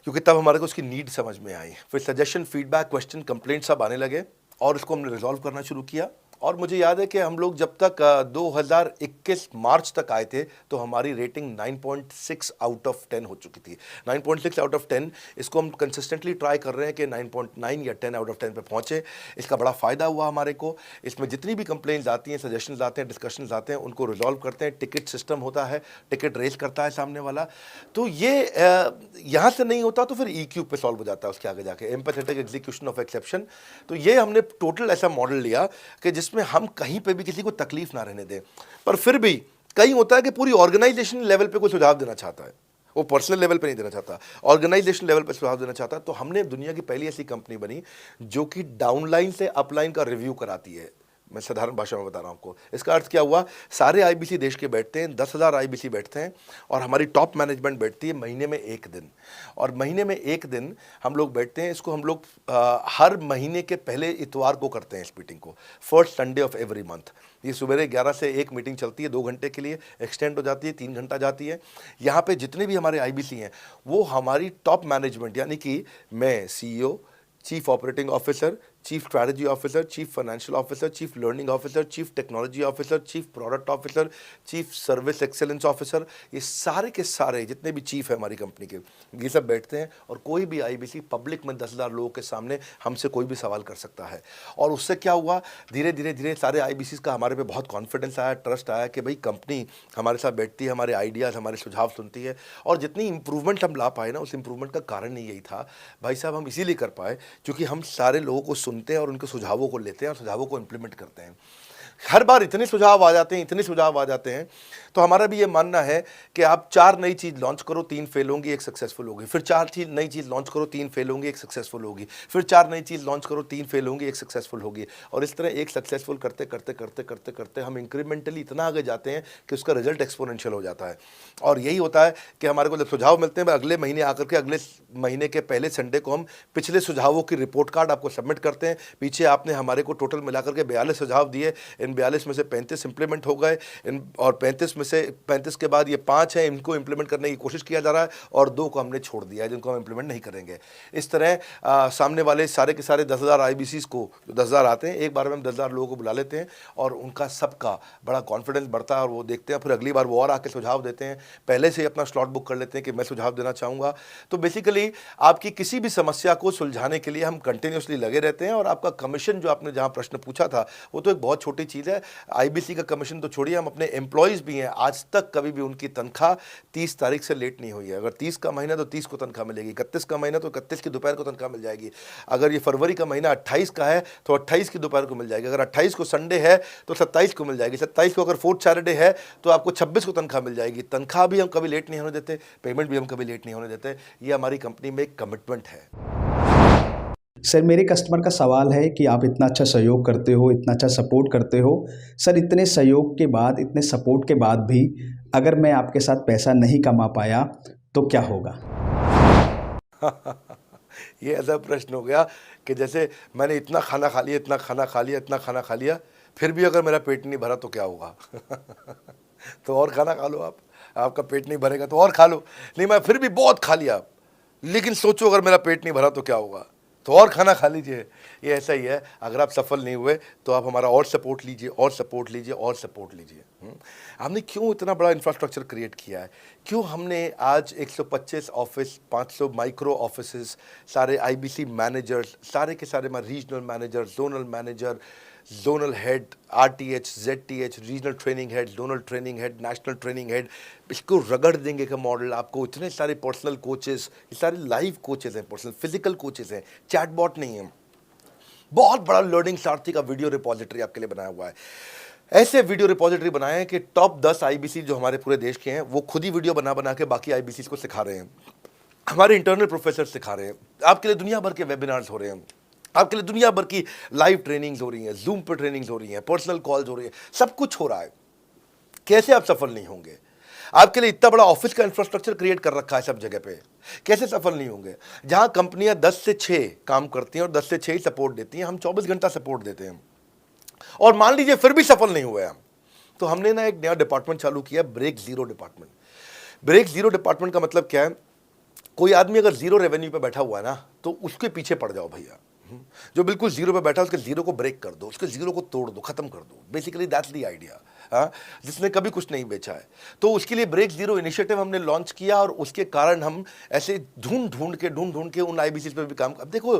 क्योंकि तब हमारे को उसकी नीड समझ में आई। फिर सजेशन, फीडबैक, क्वेश्चन, कंप्लेंट सब आने लगे और इसको हमने रिजॉल्व करना शुरू किया। और मुझे याद है कि हम लोग जब तक 2021 मार्च तक आए थे तो हमारी रेटिंग 9.6 आउट ऑफ 10 हो चुकी थी। 9.6 आउट ऑफ 10, इसको हम कंसिस्टेंटली ट्राई कर रहे हैं कि 9.9 या 10 आउट ऑफ 10 पे पहुँचे। इसका बड़ा फ़ायदा हुआ हमारे को। इसमें जितनी भी कंप्लेंट्स आती हैं, सजेशंस आते हैं, डिस्कशंस आते हैं, उनको रिजॉल्व करते हैं। टिकट सिस्टम होता है, टिकट रेज करता है सामने वाला। तो ये यहाँ से नहीं होता तो फिर E-क्यूब पे सॉल्व हो जाता है उसके आगे जाके, एम्पैथेटिक एग्जीक्यूशन ऑफ एक्सेप्शन। तो ये हमने टोटल ऐसा मॉडल लिया कि जिसमें हम कहीं पे भी किसी को तकलीफ ना रहने दें। पर फिर भी कहीं होता है कि पूरी ऑर्गेनाइजेशन लेवल पे कोई सुझाव देना चाहता है, वो पर्सनल लेवल पे नहीं देना चाहता, ऑर्गेनाइजेशन लेवल पे सुझाव देना चाहता है। तो हमने दुनिया की पहली ऐसी कंपनी बनी जो कि डाउनलाइन से अपलाइन का रिव्यू कराती है। मैं साधारण भाषा में बता रहा हूँ आपको। इसका अर्थ क्या हुआ? सारे IBC देश के बैठते हैं, 10,000 IBC बैठते हैं और हमारी टॉप मैनेजमेंट बैठती है महीने में 1 दिन। और महीने में 1 दिन हम लोग बैठते हैं। इसको हम लोग हर महीने के पहले इतवार को करते हैं इस मीटिंग को, first Sunday off every month. ये सुबह 11 से 1 मीटिंग चलती है, 2 घंटे के लिए एक्सटेंड हो जाती है, 3 घंटा जाती है। यहाँ पे जितने भी हमारे IBC हैं वो हमारी टॉप मैनेजमेंट, यानी कि मैं CEO, chief operating officer, chief strategy officer, chief financial officer, chief learning officer, chief technology officer, chief product officer, chief service excellence officer, ये सारे के सारे जितने भी चीफ है हमारी कंपनी के, ये सब बैठते हैं। और कोई भी IBC पब्लिक में 10,000 लोगों के सामने हमसे कोई भी सवाल कर सकता है। और उससे क्या हुआ, धीरे धीरे सारे IBCs का हमारे पे बहुत कॉन्फिडेंस आया, ट्रस्ट आया कि भाई कंपनी हमारे साथ बैठती है, हमारे आइडियाज़, हमारे सुझाव सुनती है। और जितनी इंप्रूवमेंट हम ला पाए ना, उस इंप्रूवमेंट का कारण ही यही था भाई साहब, हम इसीलिए कर पाए क्योंकि हम सारे लोगों को सुनते हैं और उनके सुझावों को लेते हैं और सुझावों को इम्प्लीमेंट करते हैं। हर बार इतने सुझाव आ जाते हैं, इतने सुझाव आ जाते हैं, तो हमारा भी ये मानना है कि आप 4 नई चीज़ लॉन्च करो, 3 फेल होंगी, 1 सक्सेसफुल होगी। फिर 4 नई चीज़ लॉन्च करो, 3 फेल होंगी, 1 सक्सेसफुल होगी। फिर 4 नई चीज़ लॉन्च करो, 3 फेल होंगी, 1 सक्सेसफुल होगी। और इस तरह 1 सक्सेसफुल करते करते करते करते करते हम इंक्रीमेंटली इतना आगे जाते हैं कि उसका रिजल्ट एक्सपोनेंशियल हो जाता है। और यही होता है कि हमारे को जब सुझाव मिलते हैं, अगले महीने आकर के अगले महीने के पहले संडे को हम पिछले सुझावों की रिपोर्ट कार्ड आपको सबमिट करते हैं। पीछे आपने हमारे को टोटल मिलाकर के 42 सुझाव दिए, इन 42 में से 35 इंप्लीमेंट हो गए, इन और 35 में से 35 के बाद ये 5 हैं, इनको इंप्लीमेंट करने की कोशिश किया जा रहा है और 2 को हमने छोड़ दिया है जिनको हम इंप्लीमेंट नहीं करेंगे। इस तरह सामने वाले सारे के सारे 10,000 IBCs को, जो 10,000 आते हैं, एक बार में हम 10,000 लोगों को बुला लेते हैं और उनका सबका बड़ा कॉन्फिडेंस बढ़ता है और वो देखते हैं, फिर अगली बार वो और आके सुझाव देते हैं, पहले से ही अपना स्लॉट बुक कर लेते हैं कि मैं सुझाव देना चाहूँगा। तो बेसिकली आपकी किसी भी समस्या को सुलझाने के लिए हम कंटिन्यूसली लगे रहते हैं और आपका कमीशन, जो आपने जहाँ प्रश्न पूछा था, वो तो एक बहुत छोटी चीज़ है। IBC का कमीशन तो छोड़िए, हम अपने एम्प्लॉयज़ भी हैं, आज तक कभी भी उनकी तनख्वाह 30 तारीख से लेट नहीं हुई है। अगर 30 का महीना तो 30 को तनख्वाह मिलेगी, 31 का महीना तो 31 की दोपहर को तनख्वाह मिल जाएगी, अगर ये फरवरी का महीना 28 का है तो 28 की दोपहर को मिल जाएगी, अगर 28 को संडे है तो 27 को मिल जाएगी, 27 को अगर फोर्थ सैटरडे है तो आपको 26 को तनख्वाह मिल जाएगी। तनख्वाह भी हम कभी लेट नहीं होने देते, पेमेंट भी हम कभी लेट नहीं होने देते, ये हमारी कंपनी में एक कमिटमेंट है। सर, मेरे कस्टमर का सवाल है कि आप इतना अच्छा सहयोग करते हो, इतना अच्छा सपोर्ट करते हो, सर इतने सहयोग के बाद, इतने सपोर्ट के बाद भी अगर मैं आपके साथ पैसा नहीं कमा पाया तो क्या होगा? ये ऐसा प्रश्न हो गया कि जैसे मैंने इतना खाना खा लिया, इतना खाना खा लिया, इतना खाना खा लिया, फिर भी अगर मेरा पेट नहीं भरा तो क्या होगा? तो और खाना खा लो आप, आपका पेट नहीं भरेगा तो और खा लो। नहीं, मैं फिर भी बहुत खा लिया, लेकिन सोचो अगर मेरा पेट नहीं भरा तो क्या होगा, तो और खाना खा लीजिए। ये ऐसा ही है, अगर आप सफल नहीं हुए तो आप हमारा और सपोर्ट लीजिए, और सपोर्ट लीजिए, और सपोर्ट लीजिए। हमने क्यों इतना बड़ा इंफ्रास्ट्रक्चर क्रिएट किया है, क्यों हमने आज 125 ऑफिस, 500 माइक्रो ऑफिसेस, सारे IBC मैनेजर्स, सारे के सारे regional manager, zonal manager, zonal head, RTH, ZTH, regional training head, zonal training head, national training head, इसको रगड़ देंगे का मॉडल। आपको इतने सारे पर्सनल कोचेस, ये सारे लाइव कोचेस हैं, पर्सनल फिजिकल कोचेस हैं, चैटबॉट नहीं है। बहुत बड़ा लर्निंग सारथी का वीडियो रिपोजिटरी आपके लिए बनाया हुआ है। ऐसे वीडियो रिपोजिटरी बनाए हैं कि टॉप 10 IBC जो हमारे पूरे देश के हैं, वो खुद ही वीडियो बना बना के बाकी IBCs को सिखा रहे हैं। हमारे इंटरनल प्रोफेसर सिखा रहे हैं, आपके लिए दुनिया भर के वेबिनार्स हो रहे हैं, आपके लिए दुनिया भर की लाइव ट्रेनिंग्स हो रही हैं, जूम पर ट्रेनिंग्स हो रही हैं, पर्सनल कॉल्स हो रही हैं, सब कुछ हो रहा है। कैसे आप सफल नहीं होंगे? आपके लिए इतना बड़ा ऑफिस का इंफ्रास्ट्रक्चर क्रिएट कर रखा है सब जगह पे, कैसे सफल नहीं होंगे? जहां कंपनियां 10 से 6 काम करती हैं और 10 से 6 ही सपोर्ट देती हैं, हम 24 घंटा सपोर्ट देते हैं और मान लीजिए फिर भी सफल नहीं हुए हम, तो हमने ना एक नया डिपार्टमेंट चालू किया, break zero department. Break zero department का मतलब क्या है? कोई आदमी अगर जीरो रेवेन्यू पे बैठा हुआ है ना, तो उसके पीछे पड़ जाओ भैया। जो बिल्कुल जीरो पे बैठा है, उसके जीरो को ब्रेक कर दो, उसके जीरो को तोड़ दो, खत्म कर दो। Basically that's the idea. जिसने कभी कुछ नहीं बेचा है, तो उसके लिए ब्रेक जीरो इनिशिएटिव हमने लॉन्च किया और उसके कारण हम ऐसे ढूंढ ढूंढ के उन IBCs पे भी काम। अब देखो,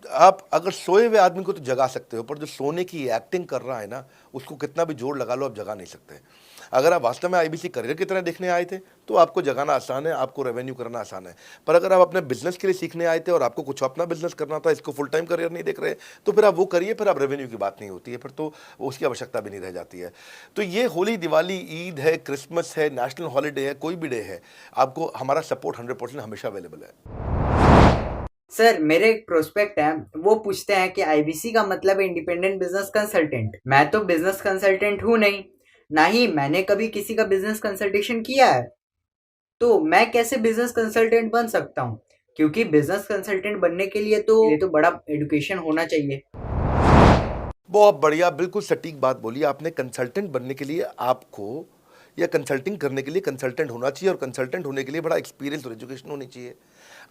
आप अगर सोए हुए आदमी को तो जगा सकते हो, पर जो सोने की एक्टिंग कर रहा है ना, उसको कितना भी जोर लगा लो, आप जगा नहीं सकते। अगर आप वास्तव में IBC करियर की तरह देखने आए थे तो आपको जगाना आसान है, आपको रेवेन्यू करना आसान है। पर अगर आप अपने बिजनेस के लिए सीखने आए थे और आपको कुछ अपना बिजनेस करना था, इसको फुल टाइम करियर नहीं देख रहे, तो फिर आप वो करिए, फिर आप रेवेन्यू की बात नहीं होती है, फिर तो उसकी आवश्यकता भी नहीं रह जाती है। तो ये होली, दिवाली, ईद है, क्रिसमस है, नेशनल हॉलीडे है, कोई भी डे है, आपको हमारा सपोर्ट 100% हमेशा अवेलेबल है। सर, मेरे एक प्रोस्पेक्ट है, वो पूछते हैं कि IBC का मतलब है इंडिपेंडेंट बिजनेस कंसल्टेंट। मैं तो बिजनेस कंसल्टेंट हूँ नहीं, ना ही मैंने कभी किसी का बिजनेस कंसल्टेशन किया है, तो मैं कैसे बिजनेस कंसल्टेंट बन सकता हूँ? क्योंकि बिजनेस कंसल्टेंट बनने के लिए तो बड़ा एजुकेशन होना चाहिए। बहुत बढ़िया, बिल्कुल सटीक बात बोली आपने। कंसल्टेंट बनने के लिए आपको, या कंसल्टिंग करने के लिए कंसल्टेंट होना चाहिए, और कंसल्टेंट होने के लिए बड़ा एक्सपीरियंस और एजुकेशन होनी चाहिए।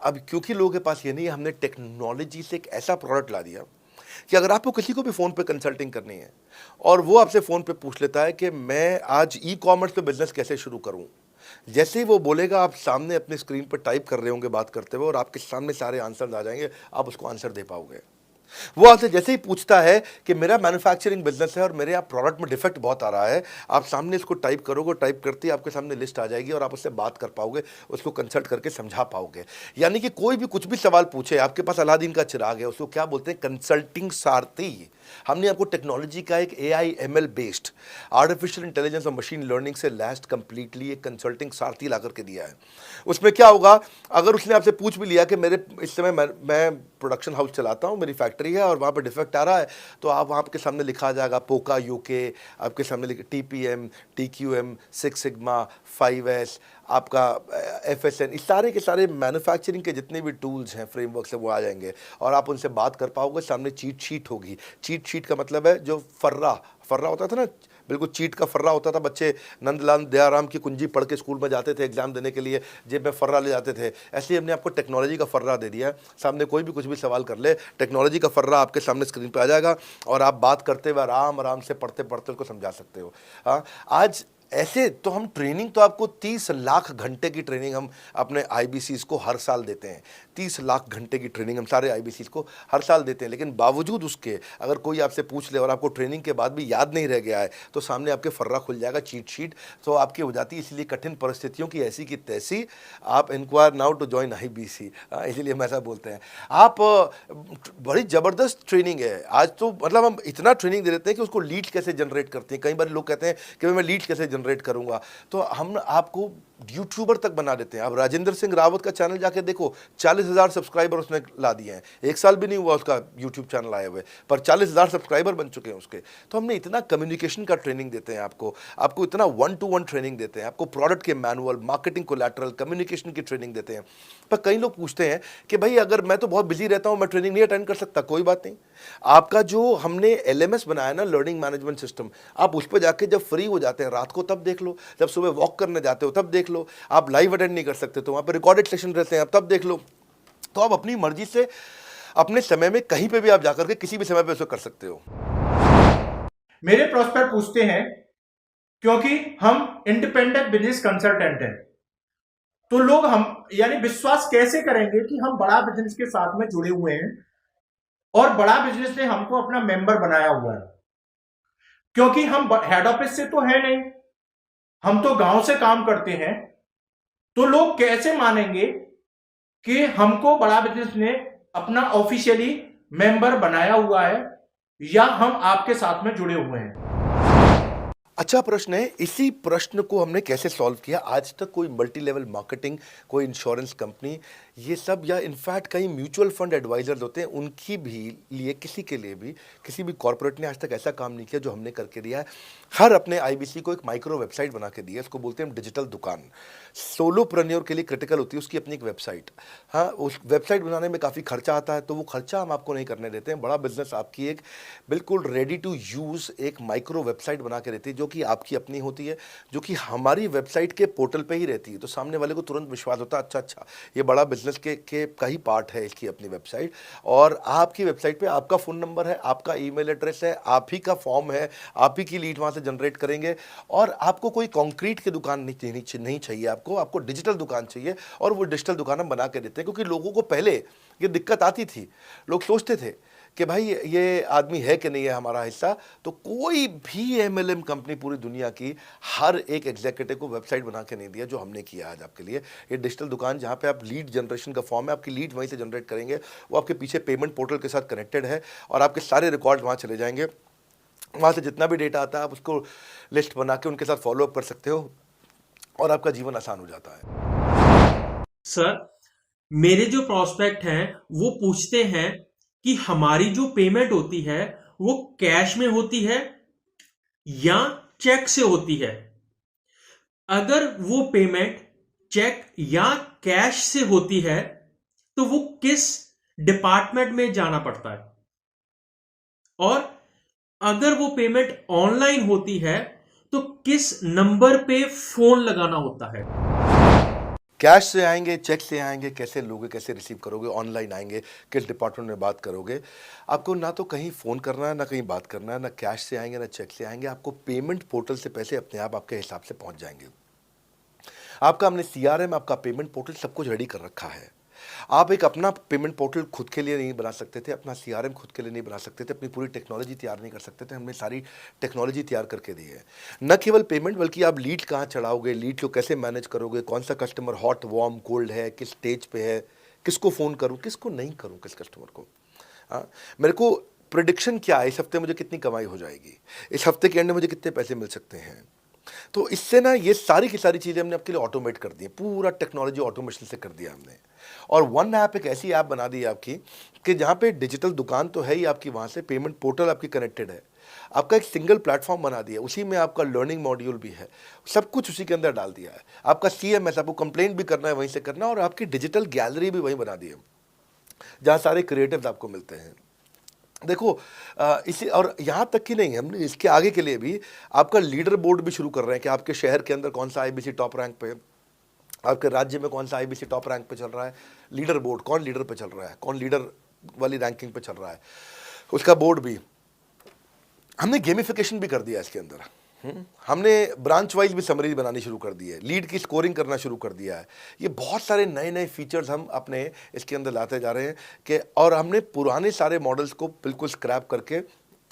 अब क्योंकि लोगों के पास ये नहीं है, हमने टेक्नोलॉजी से एक ऐसा प्रोडक्ट ला दिया कि अगर आपको किसी को भी फ़ोन पे कंसल्टिंग करनी है और वो आपसे फ़ोन पे पूछ लेता है कि मैं आज ई-कॉमर्स पे बिजनेस कैसे शुरू करूं, जैसे ही वो बोलेगा, आप सामने अपने स्क्रीन पर टाइप कर रहे होंगे बात करते हुए, और आपके सामने सारे आंसर आ जाएंगे, आप उसको आंसर दे पाओगे। वो आपसे जैसे ही पूछता है कि मेरा मैन्युफैक्चरिंग बिजनेस है और मेरे यहाँ प्रोडक्ट में डिफेक्ट बहुत आ रहा है, आप सामने इसको टाइप करोगे, टाइप करते ही आपके सामने लिस्ट आ जाएगी और आप उससे बात कर पाओगे, उसको कंसल्ट करके समझा पाओगे। यानी कि कोई भी कुछ भी सवाल पूछे, आपके पास अलादीन का चिराग है, उसको क्या बोलते हैं? कंसल्टिंग सारथी। हमने आपको टेक्नोलॉजी का एक AI ML based, artificial intelligence और मशीन लर्निंग से लैस्ड कंप्लीटली एक कंसल्टिंग सारथी ला करके दिया है। उसमें क्या होगा, अगर उसने आपसे पूछ भी लिया कि मेरे इस समय मैं प्रोडक्शन हाउस चलाता हूँ, मेरी फैक्ट्री है और वहाँ पर डिफेक्ट आ रहा है, तो आप वहाँ के सामने लिखा आ जाएगा पोका UK, आपके सामने TPM, TQM, 6 सिग्मा, 5S, आपका FSN, इस सारे के सारे मैन्युफैक्चरिंग के जितने भी टूल्स हैं, फ्रेमवर्क से, वो आ जाएंगे और आप उनसे बात कर पाओगे। सामने चीट शीट होगी। चीट शीट का मतलब है जो फर्रा फर्रा होता था ना, बिल्कुल चीट का फर्रा होता था, बच्चे नंदलाल दयाराम की कुंजी पढ़ के स्कूल में जाते थे एग्जाम देने के लिए, जेब में फर्रा ले जाते थे। ऐसे ही हमने आपको टेक्नोलॉजी का फर्रा दे दिया है। सामने कोई भी कुछ भी सवाल कर ले, टेक्नोलॉजी का फर्रा आपके सामने स्क्रीन पर आ जाएगा और आप बात करते हुए आराम आराम से पढ़ते पढ़ते उसको समझा सकते हो। हाँ, आज ऐसे तो हम ट्रेनिंग तो आपको 30 लाख घंटे की ट्रेनिंग हम अपने आईबीसीज को हर साल देते हैं। 30 लाख घंटे की ट्रेनिंग हम सारे आईबीसीज को हर साल देते हैं, लेकिन बावजूद उसके अगर कोई आपसे पूछ ले और आपको ट्रेनिंग के बाद भी याद नहीं रह गया है तो सामने आपके फर्रा खुल जाएगा, चीट शीट तो आपकी हो जाती है। इसलिए कठिन परिस्थितियों की ऐसी की तैसी, आप enquire now to join IBC, इसीलिए हम ऐसा बोलते हैं। आप बड़ी ज़बरदस्त ट्रेनिंग है आज तो, मतलब हम इतना ट्रेनिंग दे देते हैं कि उसको लीड कैसे जनरेट करते हैं। कई बार लोग कहते हैं कि मैं लीड कैसे जनरेट करूंगा, तो हम आपको यूट्यूबर तक बना देते हैं। अब राजेंद्र सिंह रावत का चैनल जाके देखो, 40,000 सब्सक्राइबर उसने ला दिए हैं। 1 साल भी नहीं हुआ उसका यूट्यूब चैनल आए हुए, पर 40,000 सब्सक्राइबर बन चुके हैं उसके। तो हमने इतना कम्युनिकेशन का ट्रेनिंग देते हैं आपको इतना 1-to-1 ट्रेनिंग देते हैं, आपको प्रोडक्ट के मैनुअल, मार्केटिंग कोलैटरल, कम्युनिकेशन की ट्रेनिंग देते हैं। पर कई लोग पूछते हैं कि भाई अगर मैं तो बहुत बिजी रहता हूँ, मैं ट्रेनिंग नहीं अटेंड कर सकता। कोई बात नहीं, आपका जो हमने LMS बनाया ना, लर्निंग मैनेजमेंट सिस्टम, आप उस पर जाके जब फ्री हो जाते हैं रात को तब देख लो, जब सुबह वॉक करने जाते हो तब देख लो। आप लाइव अटेंड नहीं कर सकते तो वहाँ पर रिकॉर्डेड सेशन रहते हैं, आप तब देख लो। तो आप अपनी मर्जी से अपने समय में कहीं पे भी आप जाकर के किसी भी समय पे उसको कर सकते हो। मेरे प्रोस्पेक्ट पूछते हैं, क्योंकि हम इंडिपेंडेंट बिजनेस कंसल्टेंट हैं, तो लोग हम यानी विश्वास कैसे करेंगे कि हम बड़ा बिजनेस के साथ में जुड़े हुए हैं और बड़ा बिजनेस ने हमको अपना मेंबर बनाया हुआ है। क्योंकि हम हेड ऑफिस से तो है नहीं, हम तो गांव से काम करते हैं, तो लोग कैसे मानेंगे कि हमको बड़ा बिजनेस ने अपना ऑफिशियली मेंबर बनाया हुआ है या हम आपके साथ में जुड़े हुए हैं। अच्छा प्रश्न है। इसी प्रश्न को हमने कैसे सॉल्व किया, आज तक कोई मल्टी लेवल मार्केटिंग, कोई इंश्योरेंस कंपनी, ये सब, या इनफैक्ट कई म्यूचुअल फंड एडवाइजर्स होते हैं, उनकी भी लिए किसी के लिए भी किसी भी कॉर्पोरेट ने आज तक ऐसा काम नहीं किया जो हमने करके दिया है। हर अपने आईबीसी को एक माइक्रो वेबसाइट बना के दी है, इसको बोलते हैं हम डिजिटल दुकान। सोलोप्रेन्योर के लिए क्रिटिकल होती है उसकी अपनी एक वेबसाइट। हाँ, उस वेबसाइट बनाने में काफ़ी खर्चा आता है, तो वो खर्चा हम आपको नहीं करने देते हैं। बड़ा बिजनेस आपकी एक बिल्कुल रेडी टू यूज़ एक माइक्रो वेबसाइट बना के देती है, जो कि आपकी अपनी होती है, जो कि हमारी वेबसाइट के पोर्टल पे ही रहती है। तो सामने वाले को तुरंत विश्वास होता है, अच्छा ये बड़ा बिजनेस के का ही पार्ट है इसकी अपनी वेबसाइट। और आपकी वेबसाइट पे आपका फ़ोन नंबर है, आपका ईमेल एड्रेस है, आप ही का फॉर्म है, आप ही की लीड वहाँ से जनरेट करेंगे। और आपको कोई कॉन्क्रीट की दुकान नहीं चाहिए, आपको डिजिटल दुकान चाहिए। और वो डिजिटल दुकान हम बना के देते हैं, क्योंकि लोगों को पहले ये दिक्कत आती थी, लोग सोचते थे कि भाई ये आदमी है कि नहीं है हमारा हिस्सा। तो कोई भी MLM कंपनी पूरी दुनिया की हर एक एग्जीक्यूटिव को वेबसाइट बना के नहीं दिया जो हमने किया आज आपके लिए। ये डिजिटल दुकान जहाँ पे आप लीड जनरेशन का फॉर्म है, आपकी लीड वहीं से जनरेट करेंगे, वो आपके पीछे पेमेंट पोर्टल के साथ कनेक्टेड है और आपके सारे रिकॉर्ड वहाँ चले जाएंगे। वहाँ से जितना भी डेटा आता है आप उसको लिस्ट बना के उनके साथ फॉलोअप कर सकते हो और आपका जीवन आसान हो जाता है। सर, मेरे जो प्रोस्पेक्ट हैं वो पूछते हैं कि हमारी जो पेमेंट होती है वो कैश में होती है या चेक से होती है। अगर वो पेमेंट चेक या कैश से होती है तो वो किस डिपार्टमेंट में जाना पड़ता है, और अगर वो पेमेंट ऑनलाइन होती है तो किस नंबर पे फोन लगाना होता है। कैश से आएंगे, चेक से आएंगे, कैसे लोगे, कैसे रिसीव करोगे, ऑनलाइन आएंगे, किस डिपार्टमेंट में बात करोगे। आपको ना तो कहीं फ़ोन करना है, ना कहीं बात करना है, ना कैश से आएंगे ना चेक से आएंगे। आपको पेमेंट पोर्टल से पैसे अपने आप आपके हिसाब से पहुंच जाएंगे। आपका हमने CRM, आपका पेमेंट पोर्टल सब कुछ रेडी कर रखा है। आप एक अपना पेमेंट पोर्टल खुद के लिए नहीं बना सकते थे, अपना CRM खुद के लिए नहीं बना सकते थे, अपनी पूरी टेक्नोलॉजी तैयार नहीं कर सकते थे। हमने सारी टेक्नोलॉजी तैयार करके दी है। न केवल पेमेंट, बल्कि आप लीड कहाँ चढ़ाओगे, लीड को कैसे मैनेज करोगे, कौन सा कस्टमर हॉट, वार्म, कोल्ड है, किस स्टेज पे है, किसको फ़ोन करूँ, किसको नहीं करूँ, किस कस्टमर को। मेरे को प्रेडिक्शन क्या है, इस हफ्ते मुझे कितनी कमाई हो जाएगी, इस हफ्ते के एंड में मुझे कितने पैसे मिल सकते हैं। तो इससे ना ये सारी की सारी चीज़ें हमने आपके लिए ऑटोमेट कर दी है, पूरा टेक्नोलॉजी ऑटोमेशन से कर दिया हमने। और वन ऐप एक ऐसी ऐप बना दी है आपकी कि जहाँ पे डिजिटल दुकान तो है ही आपकी, वहाँ से पेमेंट पोर्टल आपकी कनेक्टेड है, आपका एक सिंगल प्लेटफॉर्म बना दिया, उसी में आपका लर्निंग मॉड्यूल भी है, सब कुछ उसी के अंदर डाल दिया है। आपका CMS, आपको कंप्लेंट भी करना है वहीं से करना, और आपकी डिजिटल गैलरी भी वहीं बना दी है जहाँ सारे क्रिएटिव्स आपको मिलते हैं। देखो इसी और यहाँ तक कि नहीं, हमने इसके आगे के लिए भी आपका लीडर बोर्ड भी शुरू कर रहे हैं कि आपके शहर के अंदर कौन सा आईबीसी टॉप रैंक पे, आपके राज्य में कौन सा आईबीसी टॉप रैंक पे चल रहा है, लीडर बोर्ड कौन लीडर पे चल रहा है, कौन लीडर वाली रैंकिंग पे चल रहा है, उसका बोर्ड भी हमने गेमिफिकेशन भी कर दिया इसके अंदर। हमने ब्रांच वाइज भी समरीज बनानी शुरू कर दी है, लीड की स्कोरिंग करना शुरू कर दिया है। ये बहुत सारे नए नए फीचर्स हम अपने इसके अंदर लाते जा रहे हैं कि, और हमने पुराने सारे मॉडल्स को बिल्कुल स्क्रैप करके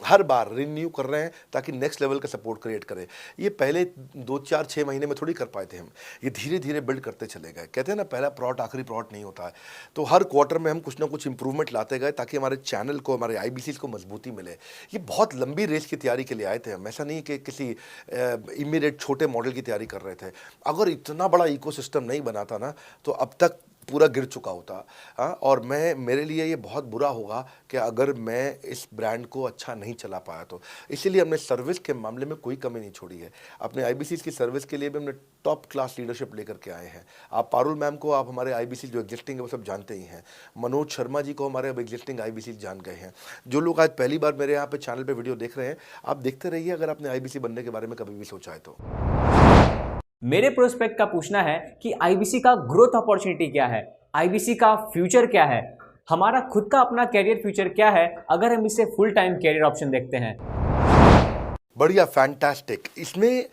हर बार रिन्यू कर रहे हैं ताकि नेक्स्ट लेवल का सपोर्ट क्रिएट करें। ये पहले 2-4-6 महीने में थोड़ी कर पाए थे हम, ये धीरे धीरे बिल्ड करते चले गए। कहते हैं ना, पहला प्लॉट आखिरी प्लॉट नहीं होता है। तो हर क्वार्टर में हम कुछ ना कुछ इंप्रूवमेंट लाते गए ताकि हमारे चैनल को, हमारे आईबीसी को मजबूती मिले। ये बहुत लंबी रेस की तैयारी के लिए आए थे हम, ऐसा नहीं कि किसी इमीडिएट छोटे मॉडल की तैयारी कर रहे थे। अगर इतना बड़ा इकोसिस्टम नहीं बनाता ना तो अब तक पूरा गिर चुका होता। और मेरे लिए ये बहुत बुरा होगा कि अगर मैं इस ब्रांड को अच्छा नहीं चला पाया तो। इसीलिए हमने सर्विस के मामले में कोई कमी नहीं छोड़ी है। अपने आईबीसी की सर्विस के लिए भी हमने टॉप क्लास लीडरशिप लेकर के आए हैं। आप पारुल मैम को, आप हमारे आईबीसी जो एग्जिस्टिंग है वो सब जानते ही हैं। मनोज शर्मा जी को हमारे अब एग्जिस्टिंग आईबीसी जान गए हैं। जो लोग आज पहली बार मेरे यहाँ पे चैनल पे वीडियो देख रहे हैं, आप देखते रहिए अगर आपने आईबीसी बनने के बारे में कभी भी सोचा है तो। मेरे प्रोस्पेक्ट का पूछना है कि आईबीसी का ग्रोथ अपॉर्चुनिटी क्या है, आईबीसी का फ्यूचर क्या है, हमारा खुद का अपना कैरियर फ्यूचर क्या है अगर हम इसे फुल टाइम कैरियर ऑप्शन देखते हैं। बढ़िया, फैंटास्टिक। इसमें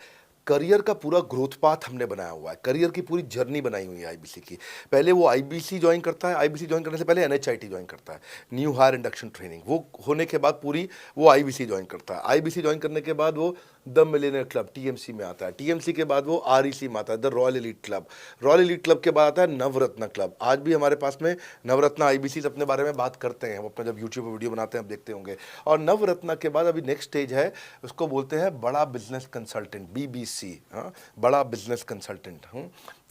करियर का पूरा ग्रोथ पाथ हमने बनाया हुआ है, करियर की पूरी जर्नी बनाई हुई है आईबीसी की। पहले वो आईबीसी ज्वाइन करता है, आईबीसी ज्वाइन करने से पहले एनएचआईटी ज्वाइन करता है, न्यू हायर इंडक्शन ट्रेनिंग। वो होने के बाद पूरी वो आईबीसी ज्वाइन करता है। आईबीसी ज्वाइन करने के बाद वो द मिलेनियर क्लब टीएमसी में आता है। टीएमसी के बाद वो आरईसी में आता है, the royal elite club. Royal elite club के बाद आता है नवरत्न क्लब। आज भी हमारे पास में नवरत्न आईबीसी अपने बारे में बात करते हैं, हम अपना जब यूट्यूब पर वीडियो बनाते हैं आप देखते होंगे। और नवरत्न के बाद अभी नेक्स्ट स्टेज है, उसको बोलते हैं बड़ा बिजनेस कंसल्टेंट, बीबीसी। हाँ, बड़ा बिजनेस कंसल्टेंट।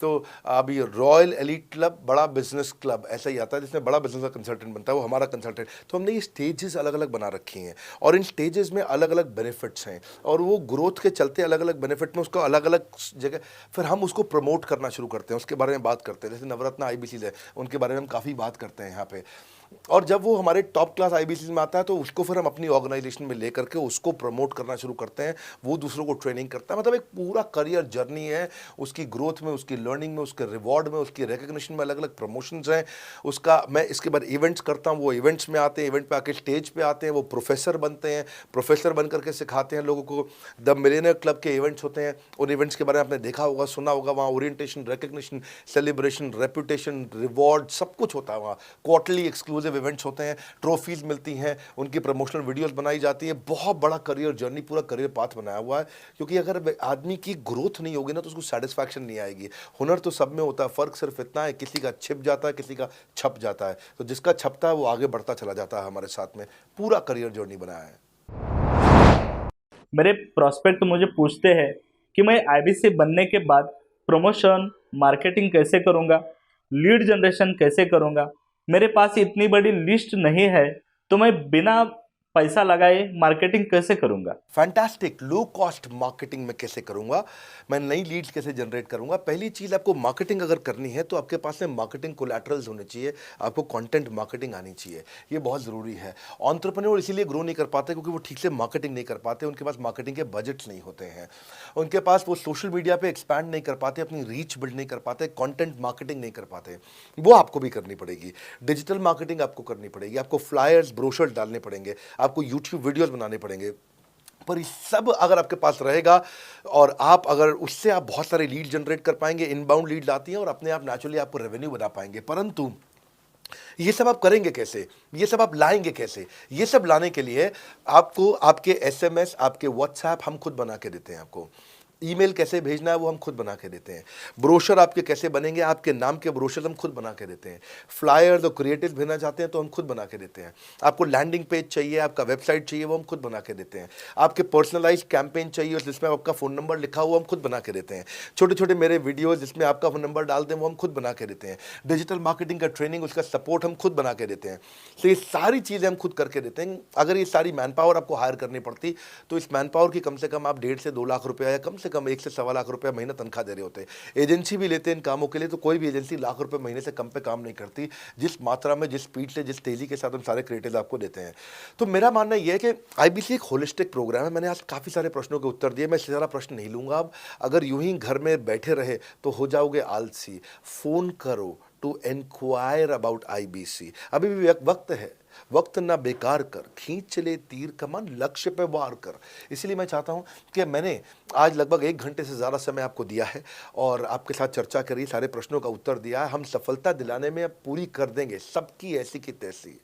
तो अभी रॉयल एलीट क्लब, बड़ा बिजनेस क्लब, ऐसा ही आता है जिसमें बड़ा बिजनेस का कंसल्टेंट बनता है, वो हमारा कंसल्टेंट। तो हमने ये स्टेजेस अलग अलग बना रखी हैं और इन स्टेजेस में अलग अलग बेनिफिट्स हैं और वो ग्रोथ के चलते अलग अलग बेनिफिट में उसको अलग अलग जगह फिर हम उसको प्रमोट करना शुरू करते हैं, उसके बारे में बात करते हैं। जैसे नवरत्न आईबीसी है, उनके बारे में हम काफ़ी बात करते हैं यहाँ पे। और जब वो हमारे टॉप क्लास आईबीसी में आता है तो उसको फिर हम अपनी ऑर्गेनाइजेशन में लेकर के उसको प्रमोट करना शुरू करते हैं, वो दूसरों को ट्रेनिंग करता है। मतलब एक पूरा करियर जर्नी है, उसकी ग्रोथ में, उसकी लर्निंग में, उसके रिवॉर्ड में, उसकी रिकग्निशन में अलग अलग प्रमोशंस हैं उसका। मैं इसके बाद इवेंट्स करता हूँ, वो इवेंट्स में आते हैं, इवेंट पे आके स्टेज पे आते हैं, वो प्रोफेसर बनते हैं, प्रोफेसर बन करके सिखाते हैं लोगों को। द मिलेनियर क्लब के इवेंट्स होते हैं, उन इवेंट्स के बारे में आपने देखा होगा, सुना होगा। वहाँ orientation, recognition, celebration, reputation, reward सब कुछ होता है वहाँ। क्वार्टरली एक्सक्लूसिव इवेंट्स होते हैं, ट्रॉफीज मिलती हैं, उनकी प्रमोशनल वीडियोस बनाई जाती है। बहुत बड़ा करियर जर्नी, पूरा करियर पाथ बनाया हुआ है। क्योंकि अगर आदमी की ग्रोथ नहीं होगी ना तो उसको सेटिस्फैक्शन नहीं आएगी। हुनर तो सब में होता है, फर्क सिर्फ इतना है किसी का छिप जाता है, किसी का छप जाता है। तो जिसका छपता है वो आगे बढ़ता चला जाता है। हमारे साथ में पूरा करियर जर्नी बनाया है। मेरे प्रोस्पेक्ट मुझे पूछते हैं कि मैं आईबीसी बनने के बाद प्रमोशन, मार्केटिंग कैसे करूंगा, लीड जनरेशन कैसे करूंगा। मेरे पास इतनी बड़ी लिस्ट नहीं है तो मैं बिना पैसा लगाए मार्केटिंग कैसे करूंगा। फैंटास्टिक। लो कॉस्ट मार्केटिंग में कैसे करूंगा, मैं नई लीड्स कैसे जनरेट करूंगा। पहली चीज़, आपको मार्केटिंग अगर करनी है तो आपके पास में मार्केटिंग कोलैटरल्स होने चाहिए, आपको कंटेंट मार्केटिंग आनी चाहिए, ये बहुत ज़रूरी है। एंटरप्रेन्योर इसीलिए ग्रो नहीं कर पाते क्योंकि वो ठीक से मार्केटिंग नहीं कर पाते, उनके पास मार्केटिंग के बजट्स नहीं होते हैं, उनके पास वो सोशल मीडिया पर एक्सपैंड नहीं कर पाते, अपनी रीच बिल्ड नहीं कर पाते, कंटेंट मार्केटिंग नहीं कर पाते। वो आपको भी करनी पड़ेगी। डिजिटल मार्केटिंग आपको करनी पड़ेगी, आपको फ्लायर्स, ब्रोशर्स डालने पड़ेंगे, आपको यूट्यूब वीडियोस बनाने पड़ेंगे। पर ये सब अगर आपके पास रहेगा और आप अगर उससे आप बहुत सारे लीड जनरेट कर पाएंगे, इनबाउंड लीड आती हैं और अपने आप नेचुरली आपको रेवेन्यू बना पाएंगे। परंतु ये सब आप करेंगे कैसे, ये सब आप लाएंगे कैसे? ये सब लाने के लिए आपको आपके एसएमएस, आपके व्हाट्सएप हम खुद बना के देते हैं। आपको ईमेल कैसे भेजना है वो हम खुद बना के देते हैं। ब्रोशर आपके कैसे बनेंगे, आपके नाम के ब्रोशर हम खुद बना के देते हैं। फ्लायर्स और क्रिएटिव भेजना चाहते हैं तो हम खुद बना के देते हैं। आपको लैंडिंग पेज चाहिए, आपका वेबसाइट चाहिए, वो हम खुद बना के देते हैं। आपके पर्सनलाइज्ड कैंपेन चाहिए और जिसमें आपका फ़ोन नंबर लिखा हुआ हम खुद बना के देते हैं। छोटे छोटे मेरे वीडियोज़ जिसमें आपका फ़ोन नंबर डाल दें वो हम खुद बना के देते हैं। डिजिटल मार्केटिंग का ट्रेनिंग, उसका सपोर्ट हम खुद बना के देते हैं। तो ये सारी चीज़ें हम खुद करके देते हैं। अगर ये सारी मैन पावर आपको हायर करनी पड़ती तो इस मैन पावर की कम से कम आप 1.5 से 2 लाख रुपया या कम से कम 1 से सवा लाख रुपए महीना तनख्वाह दे रहे होते हैं। एजेंसी भी लेते हैं इन कामों के लिए, तो कोई भी एजेंसी लाख रुपए महीने से कम पे काम नहीं करती, जिस मात्रा में, जिस स्पीड से, जिस तेजी के साथ हम सारे क्रिएटिव आपको देते हैं। तो मेरा मानना यह है कि आईबीसी एक होलिस्टिक प्रोग्राम है। मैंने आज काफ़ी सारे प्रश्नों के उत्तर दिए, मैं सारा प्रश्न नहीं लूँगा अब। अगर यूं ही घर में बैठे रहे तो हो जाओगे आलसी। फ़ोन करो टू इंक्वायर अबाउट आईबीसी। अभी भी वक्त है, वक्त ना बेकार कर, खींच चले तीर कमान, लक्ष्य पे वार कर। इसलिए मैं चाहता हूं कि मैंने आज लगभग 1 घंटे से ज़्यादा समय आपको दिया है और आपके साथ चर्चा करी, सारे प्रश्नों का उत्तर दिया है। हम सफलता दिलाने में अब पूरी कर देंगे सबकी ऐसी की तैसी।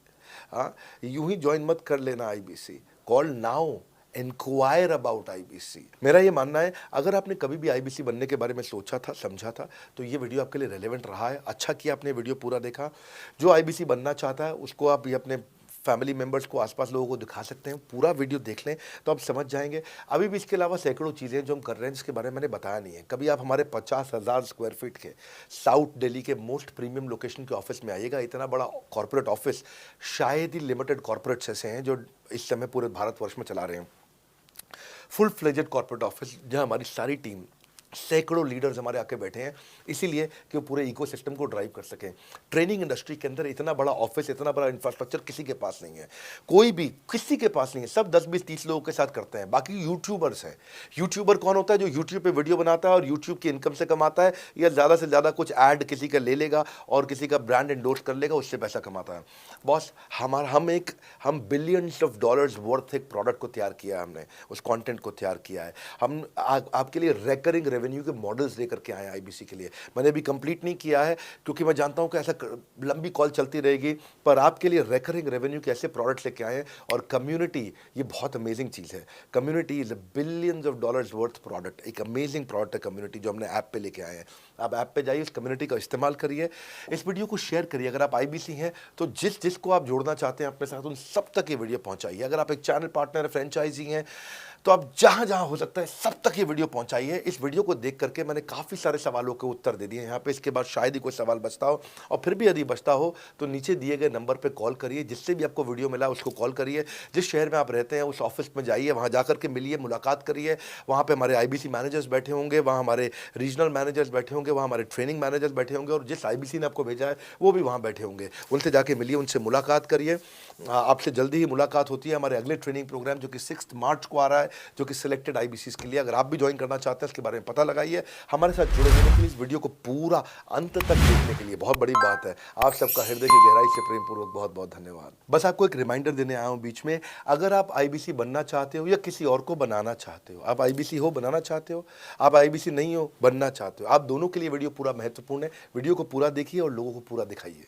हाँ, यूं ही ज्वाइन मत कर लेना IBC, call now, enquire about IBC. मेरा ये मानना है, अगर आपने कभी भी आईबीसी बनने के बारे में सोचा था, समझा था, तो ये वीडियो आपके लिए रेलेवेंट रहा है। अच्छा किया आपने वीडियो पूरा देखा। जो आईबीसी बनना चाहता है उसको आप ये अपने फैमिली मेम्बर्स को, आसपास लोगों को दिखा सकते हैं। पूरा वीडियो देख लें तो आप समझ जाएंगे। अभी भी इसके अलावा सैकड़ों चीज़ें जो हम कर रहे हैं जिसके बारे में मैंने बताया नहीं है। कभी आप हमारे 50,000 स्क्वायर फीट के साउथ दिल्ली के मोस्ट प्रीमियम लोकेशन के ऑफिस में आइएगा। इतना बड़ा कॉर्पोरेट ऑफिस शायद ही लिमिटेड कॉर्पोरेट्स ऐसे हैं जो इस समय पूरे भारतवर्ष में चला रहे हैं। फुल फ्लेजेड कॉर्पोरेट ऑफिस जहां हमारी सारी टीम, सैकड़ों लीडर्स हमारे आके बैठे हैं, इसीलिए कि वो पूरे इकोसिस्टम को ड्राइव कर सकें। ट्रेनिंग इंडस्ट्री के अंदर इतना बड़ा ऑफिस, इतना बड़ा इंफ्रास्ट्रक्चर किसी के पास नहीं है, कोई भी किसी के पास नहीं है। सब 10, 20, 30 लोगों के साथ करते हैं। बाकी यूट्यूबर्स हैं। यूट्यूबर कौन होता है? जो यूट्यूब पे वीडियो बनाता है और यूट्यूब की इनकम से कमाता है, या ज़्यादा से ज़्यादा कुछ ऐड किसी का ले लेगा और किसी का ब्रांड एंडोर्स कर लेगा, उससे पैसा कमाता है। बॉस, हम बिलियंस ऑफ डॉलर्स वर्थ एक प्रोडक्ट को तैयार किया है, हमने उस कंटेंट को तैयार किया है। हम आपके लिए रेकरिंग रेवेन्यू के मॉडल्स लेकर के आए हैं आईबीसी के लिए। मैंने अभी कंप्लीट नहीं किया है क्योंकि मैं जानता हूं कि ऐसा लंबी कॉल चलती रहेगी, पर आपके लिए रेकरिंग रेवेन्यू के ऐसे प्रोडक्ट्स लेके आए हैं। और कम्युनिटी, ये बहुत अमेजिंग चीज़ है। Community is a billions of dollars worth product. एक अमेजिंग प्रोडक्ट है कम्युनिटी, जो हमने ऐप पे लेके आए हैं। आप ऐप पे जाइए, इस कम्युनिटी का इस्तेमाल करिए, इस वीडियो को शेयर करिए। अगर आप आईबीसी हैं तो जिसको आप जोड़ना चाहते हैं अपने साथ, उन सब तक ये वीडियो पहुंचाइए। अगर आप एक चैनल पार्टनर, फ्रेंचाइजी हैं, तो आप जहां जहां हो सकता है सब तक ये वीडियो पहुंचाइए। इस वीडियो को देख करके मैंने काफ़ी सारे सवालों के उत्तर दे दिए यहाँ पे। इसके बाद शायद ही कोई सवाल बचता हो, और फिर भी यदि बचता हो तो नीचे दिए गए नंबर पे कॉल करिए। जिससे भी आपको वीडियो मिला उसको कॉल करिए। जिस शहर में आप रहते हैं उस ऑफिस में जाइए, वहाँ जा करके मिलिए, मुलाकात करिए। वहाँ पर हमारे आईबीसी मैनेजर्स बैठे होंगे, वहाँ हमारे रीजनल मैनेजर्स बैठे होंगे, वहाँ हमारे ट्रेनिंग मैनेजर्स बैठे होंगे, और जिस आईबीसी ने आपको भेजा है वो भी वहाँ बैठे होंगे। उनसे जाके मिलिए, उनसे मुलाकात करिए। आपसे जल्दी ही मुलाकात होती है हमारे अगले ट्रेनिंग प्रोग्राम जो कि 6 मार्च को आ रहा है, जो कि सिलेक्टेड आईबीसी के लिए। अगर आप भी ज्वाइन करना चाहते हैं, इसके बारे में पता लगाइए। हमारे साथ जुड़े रहने के लिए, इस वीडियो को पूरा अंत तक देखने के लिए बहुत बड़ी बात है। आप सबका हृदय की गहराई से प्रेम पूर्वक बहुत बहुत धन्यवाद। बस आपको एक रिमाइंडर देने आया हूँ बीच में, अगर आप आईबीसी बनना चाहते हो या किसी और को बनाना चाहते हो, आप आईबीसी हो बनाना चाहते हो, आप आईबीसी नहीं हो बनना चाहते हो, आप दोनों के लिए वीडियो पूरा महत्वपूर्ण है। वीडियो को पूरा देखिए और लोगों को पूरा दिखाइए।